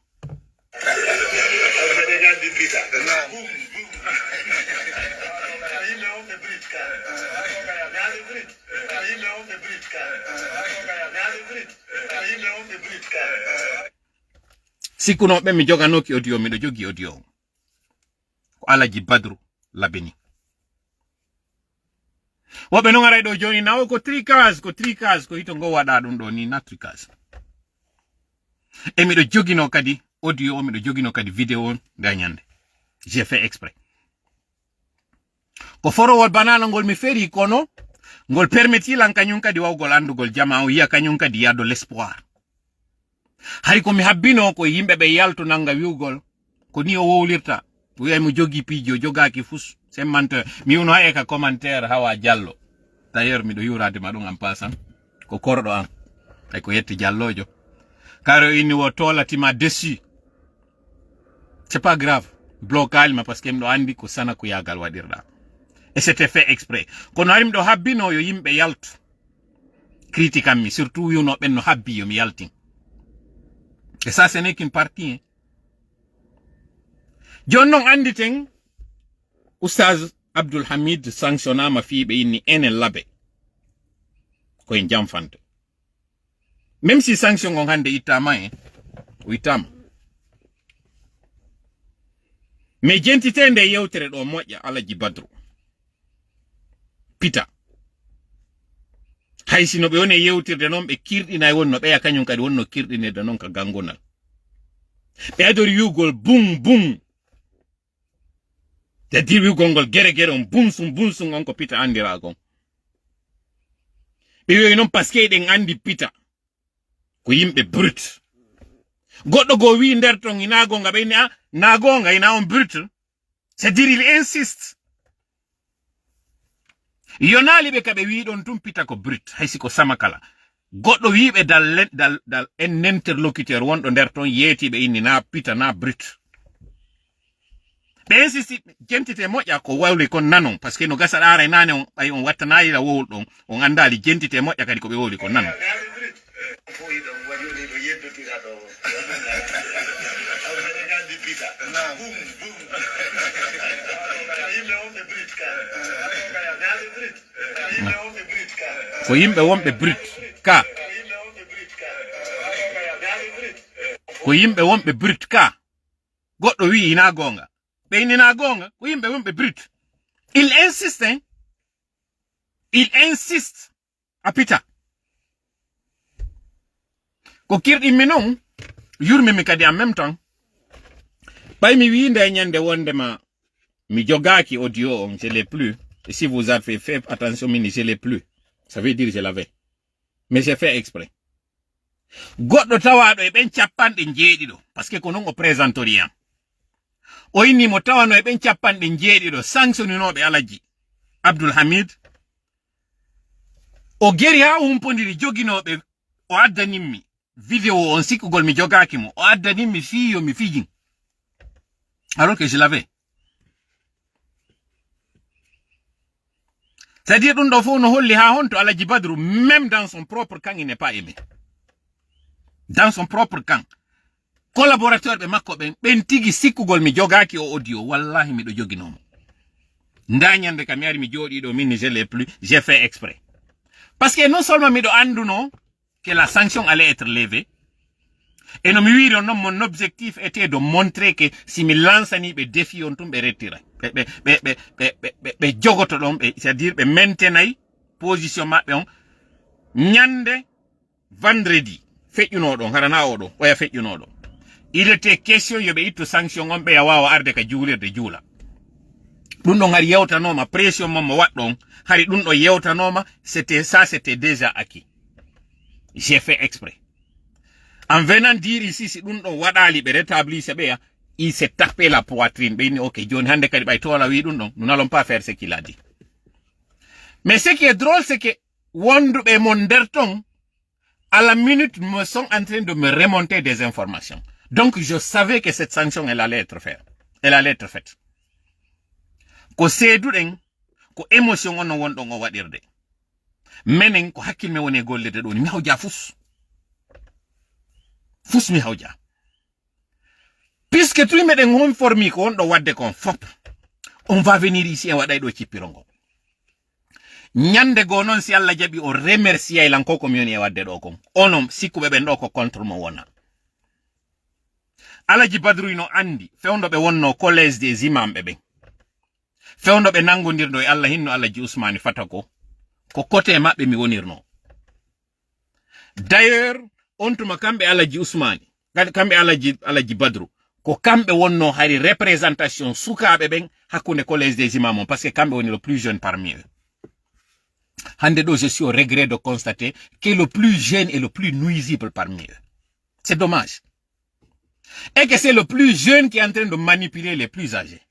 Sikkunoɓe mi joganoki audio miɗo jogi audio ko Alaji Badru labeni. Woɓe non aray ɗo joni nawo ko tricas ko hito ngo waɗa ɗum ɗo ni na tricas. E miɗo jogino kadi audio miɗo jogino kadi vidéo nde ñande. J'ai fait exprès. Ko forowol banana ngol mi feri kono ngol permetti lan kañum kadi wawgol andugol jama o yiya kañum kadi yado l'espoir. Hari ko mi habbino ko yimɓe ɓe yaltu nanga wiwgol ko ni o wowlirta. Wiyay mo jogi pijo jogaki fus semmante mi uno e ka commentaire Hawa Diallo. D'ailleurs miɗo yurade ma ɗum en passant ko korɗo an ay ko yetti Diallojo. Karo inni wo tolatima dessus. C'est pas grave. Blocalma parce que mdo andi ko sana ko yagal wadirda. Et c'était fait exprès. Kono ari mdo habbino yo yimɓe yaltu. Critique am mi surtout yuno ɓen no habbi yo mi yaltin. Et ça ce n'est qu'une partie. Hein. Jonnon anditen Oustaz Abdoul Hamid sanctionnama fiɓe inni enen labe koye jamfante. Même si sanction on hande ittama hein, o ittama. Mais jentite nde yewtere ɗo moƴƴa Alaji Badru Peter hay sino be woni yewtirde non be kirdina wonno be ya kanyum kadi wonno kirdinede non ka gangonal be adori yugol bum bum de dirwi gongol gere on bumsum on ko pita andira gon be wi non paske den andi pita ko yimbe brut goddo go wi der ton ina gonga be ni na gonga ina on brut c'est-à-dire il insiste yonali be kabe wi don tum pita ko brut haysi ko samakala goddo wiibe dal en interlocuteur wondo der ton yeti be inni na pita na brut be insiste gentite moja ko wawle kon nanon parce que no gasa dara nane on ay on wattana ila wol don on andali gentite moja kadi ko be woli kon nanon ko yimbe wonbe brut ka ko yimbe wonbe brut ka goddo wi ina gonga be ina gonga ko yimbe wonbe brut il insiste apita ko kirdi minon yurmi mi kadi en même temps bay mi wi nde nyande wonde ma mi jogaki audio on je l'ai plus et si vous avez fait attention mini je l'ai plus ça veut dire je l'avais mais j'ai fait exprès goddo tawado e ben ciappande jeedido parce que ko non o présentoriam o inni mo tawano e ben ciappande jeedido sanctionninobe alaji Abdul Hamid o geri ha humpondiri joginobe o addanimmi vidéo on sikugol mi jogaki mo o addanimmi fiyo mi fijin alors que je l'avais. C'est-à-dire dun do fo no holli ha honto Alaji Badru même dans son propre camp il n'est pas aimé. Dans son propre camp. Collaborateur be makko ben tigi sikugol mi jogaki o audio wallahi mi do joginomo. Ndanyande kam yari mi jodi do min je l'ai plus, j'ai fait exprès. Parce que non seulement mi do anduno que la sanction allait être levée. Et non mi wiri non mon objectif était de montrer que si mi lansani be défi on tum be retira. Be jogoto dom c'est-à-dire be maintenay position mabbe on nyande vendredi feƴƴuno do harana o do waya feƴƴuno do. Il était question yobe ittu sanction on be wawa arde ka juulirde juula. Dun do ngari yewtanoma pression mo waddon hari dun do yewtanoma c'était déjà acquis. J'ai fait exprès. En venant dire ici, si nous wadali be rétablir ce il s'est tapé la poitrine. Ben ok, John Hande kadi bay tola wi dun nous n'allons pas faire ce qu'il a dit. Mais ce qui est drôle, c'est que wondu be mon derton à la minute me sont en train de me remonter des informations. Donc je savais que cette sanction elle allait être faite. Elle allait être faite. Ko seedu den ko émotion on wondon o wadirde. Menen ko hakkil me woni gollede do mi hawja fus. Fus mi hawja. Puisque tu me den hon formi ko on do wadde kon fop. On va venir ici et waday do cipirongo. Nyande go non si Allah jabi o remercier lanko ko mioni e wadde do kon. Onom sikube be ndo ko contre mo wona. Alaji Badru ino andi fewndo be wonno collège des imams be. Fewndo be nangondirdo e Allah hinno Alaji Ousmane Fatako ko côté mabbe mi wonirno. D'ailleurs on tuma kambe Alaji Ousmane kambe Alaji Badru ko kambe wonno hari représentation sukabe ben hakune collège des imams parce que kambe woni le plus jeune parmi eux. Hande do je suis au regret de constater que le plus jeune est le plus nuisible parmi eux. C'est dommage. Et que c'est le plus jeune qui est en train de manipuler les plus âgés.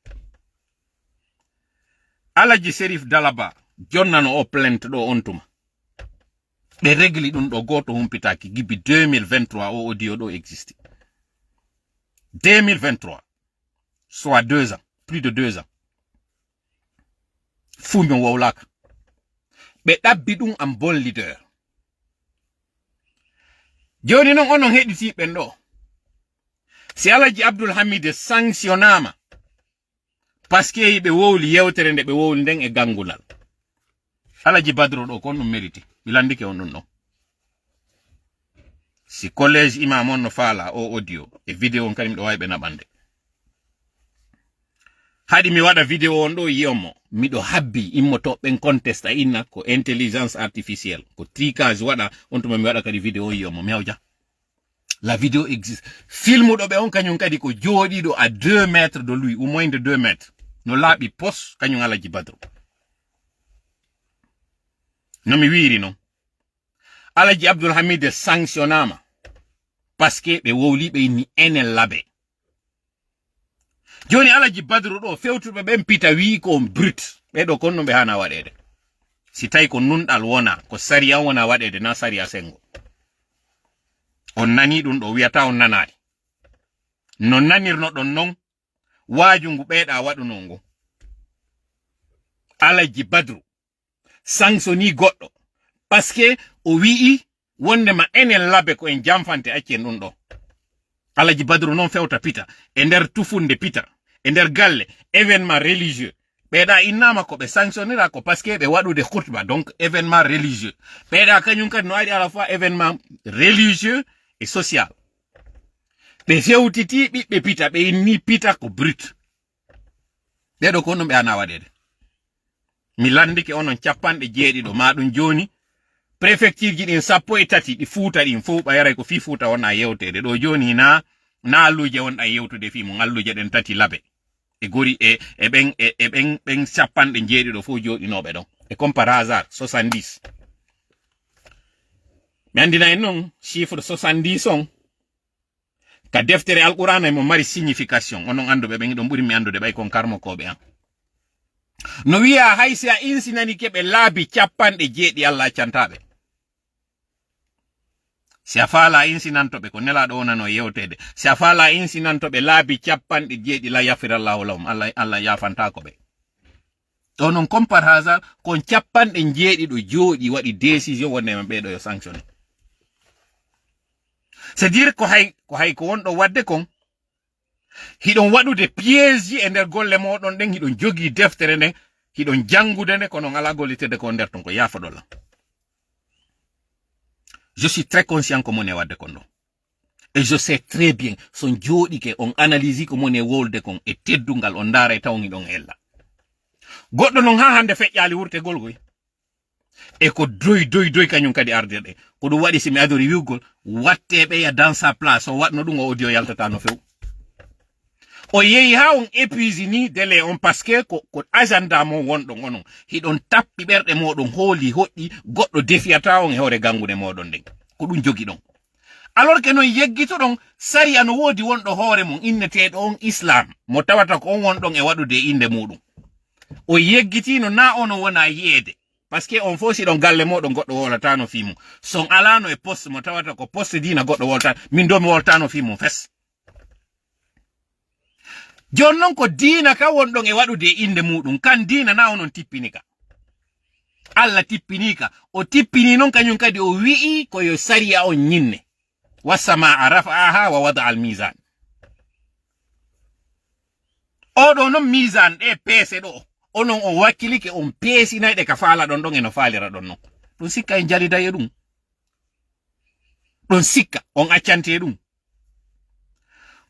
Alaji Serif Dalaba jonnano o plainte do ontuma. Be régli dun do goto humpitaki gibi 2023 o audio do existe. 2023. Soit 2 ans. Plus de 2 ans. Fumio wawlaka. Be dabbi dum am bon leader. Joni non onon hediti ben do. Si Alaji Abdul Hamid sanctionnama parce que be wowli yewtere nde be wowli den e gangulal. Alaji Badru do kon no mérite. Bilandike on non. Si collège imam on no fala o audio e vidéo on kanim do waybe nabande. hadi mi wada video on do yomo mido habbi immoto ben contest a inna ko intelligence artificielle ko tricage wada on to mi wada kadi video yomo mewja la vidéo existe film do be on kanyun kadi ko jodi do à 2 mètres de lui ou moins de 2 mètres no labi pos kanyun Alaji Badru no mi wiri no Alaji Abdul Hamid sanctionama parce que be wowli be ni enel labe joni Alaji Badru do fewtube ben pita wi ko brut be do konno be hana wadede si tay ko nundal wona ko sariya wona wadede na sariya sengo on nani dun do wiata on nanari non nanirno don non wajungu beeda wadu nongo Alaji Badru sanctioni goddo parce que o wi wonde ma enel labe ko en jamfante accen dun do Alaji Badru non fewta pita e nder tufunde pita e nder galle événement religieux beeda innama ko be sanctionira ko parce que be wadude khutba donc événement religieux beeda kanyun kad no ari à la fois événement religieux et social be fewtiti bibbe pita be ni pita ko brut be do ko no be ana wadede mi landike onon cappande jeedi do madun joni préfecture ji din sappo e tati di fuuta din fu bayray ko fi fuuta wona yewtede do joni na luje won ay yewtude fi mo ngalluje den tati labe e gori e ben cappande jeedi do fu jodi nobe don e comme par hasard 70 mi andina en non chiffre 70 on ka deftere alqur'ana mo mari signification onon anduɓe ɓen ɗon ɓuri mi andude ɓay kon karmo koɓe an no wiya haysi a insinani keɓe laabi capanɗe jeeɗi Allah cantaɓe si a faala insinantoɓe ko nelaɗo wonano yewtede si a faala insinantoɓe laabi capanɗe jeeɗi la yafirallahu lahum Allah yafantako ɓe ɗo non comme par hasard kon capanɗe jeeɗi ɗo jooɗi waɗi décision wonde men ɓeɗo yo sanctionné c'est dire ko hay ko wonɗo wadde kon hiɗon waɗude piège e nder golle moɗon ɗen hiɗon jogi deftere nden hiɗon jangude nde kono ngala gollitede ko nder ton ko yafaɗola je suis très conscient ko mone wadde kon ɗo et je sais très bien son jooɗike on analyse ko mone wolde kon e teddungal on ndaara e tawn hiɗon ella goɗɗo non ha hande feƴƴali wurtegol goy e ko doy kañum kadi ardirɗe ko ɗum waɗi simi adori wiwgol watteɓe ya dans sa place o watno ɗum o audio yaltata no few o yehi ha on épuise ni délai on parce que ko agenda mo wonɗon onon hiɗon tappi ɓerɗe moɗon hooli hoɗɗi goɗɗo defiyata on e hoore gangude moɗon nden ko ɗum jogi ɗon alors que non yeggitoɗon sariya no woodi wonɗo hoore mum inneteɗo on islam mo tawata ko on wonɗon e waɗude inde muɗum o yeggitino na ono wona yeede parce que on fosi don galle modon goddo wolatano fimu son alano e poste mo tawata ko poste dina goddo wolta min do mi woltano fimu fes jonnon ko dina ka wondon e wadude inde mudum kan dina na onon tippinika Allah tippinika o tippini non kanyun kadi o wi'i ko yo sariya on nyinne wasama arafaha wa wada al mizan o do non mizan e pese do onon o wakkilike on peesinayɗe ka faala ɗon ɗon eno faalira ɗon non ɗum sikka en jalida e ɗum ɗon sikka on accante ɗum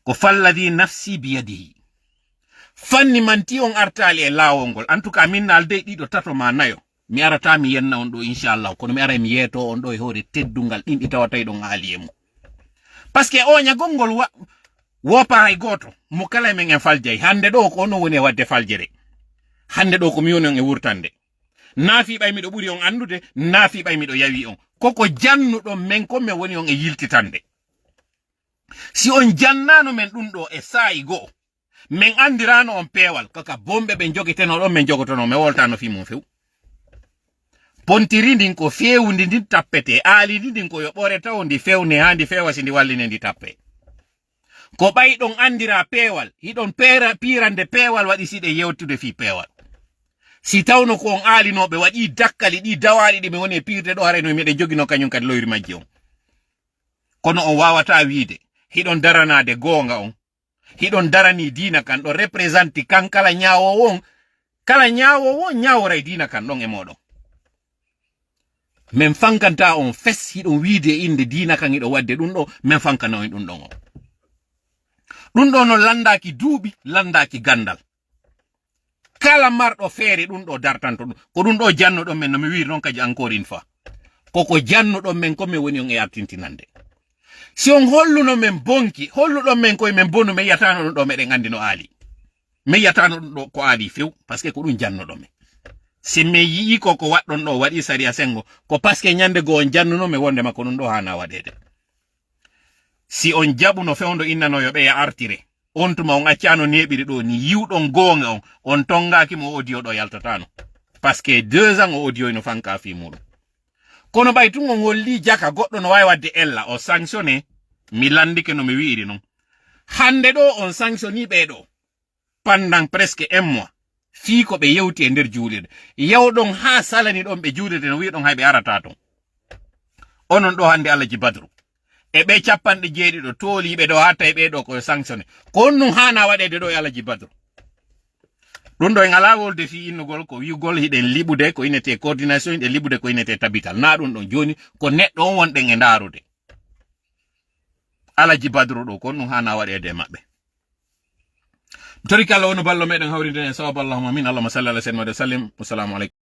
ko falladi nafsi biyadihi fanni manti on artali e laawol ngol en tout cas min naalde ɗiɗo tato ma nayo mi arata mi yenna on ɗo inchallah kono mi ara mi yeeto on ɗo e hoore teddungal ɗin ɗi tawatay ɗon haali e mum par ce que o ñagol ngol wopa hay goto mo kala men en faljay hande ɗo ko ono woni e wadde faljere hande do ko mi woni on e wurtande naafi bay mi do buri on andude naafi bay mi do yawi on koko jannudo men ko me woni on e yiltitande si on jannano men dum do e sa'i go men andirano on peewal kaka bombe be jogiteno don men jogotono me woltano fi mum few pontiri ndin ko fewndi ndin tappete aali ndin ko yobore tawndi fewne handi fewasi ndi walline ndi tappe ko bay don andira peewal hidon pirande peewal wadi side yewtude fi peewal si tawno ko on aalinoɓe waɗi dakkali ɗi dawaɗi ɗi ɓe woni e pirde ɗo harayno miɗen jogino kañum kadi loyri majji on kono on wawata wiide hiɗon daranade goonga on hiɗon darani diina kan ɗo représente kan kala ñawowo on ñaworay diina kan ɗon e moɗon min fankanta on fes hiɗon wiide inde diina kan hiɗo wadde ɗum ɗo min fankana on ɗum ɗon o ɗum ɗo no landaki duuɓi landaki gandal kala marɗo feere ɗum ɗo dartanto ɗum ko ɗum ɗo jannuɗon men no mi wiri non kadi encore une fois koko jannuɗon men ko mi woni on e artintinande si on holluno men bonki holluɗon men koye men bonu mi yiyatano ɗum ɗo meɗen andi no aali mi yiyatano ɗum ɗo ko aali few par ce que ko ɗum jannuɗon men si mi yii ko waɗɗon ɗo waɗi sariya sengo ko par ce que ñande go on jannuno mi wonde makko ɗum ɗo hana waɗede si on jaɓuno fewndo innanoyo ɓe ya artire on tuma on accano neɓiri ɗo ni yiwɗon gonga on tongaki mo audio ɗo yaltatano par ce que 2 ans o audio no fanka fi muɗum kono ɓay tun on holli jaka goɗɗo no wawi wadde ella o sanctionné mi landike no mi wiiri non hande ɗo on sanctionni ɓeɗo pendant presque 1 mois fii ko ɓe yewti e nder juulirde yawɗon ha salani ɗon ɓe juulirde no wiɗon hay ɓe arata ton onon ɗo hande Alaji Badru e ɓe capanɗe jeeɗiɗo tooliɓe ɗo hatta e ɓeɗo koye sanctionné ko on nun hana waɗede ɗo e Alaji Badru ɗum ɗo en ala wolde fi innugol ko wiugol hiɗen liɓude ko inete coordination hiɗen liɓude ko inete tabital na ɗum ɗon joni ko neɗɗo on wonɗen e ndarude Alaji Badru ɗo ko nun hana waɗede e maɓɓe tori kala wonu ballo meɗen hawride e sawabu allahumma min allahumma salli ala sayyidina wa sallim. Wassalamu alaikum.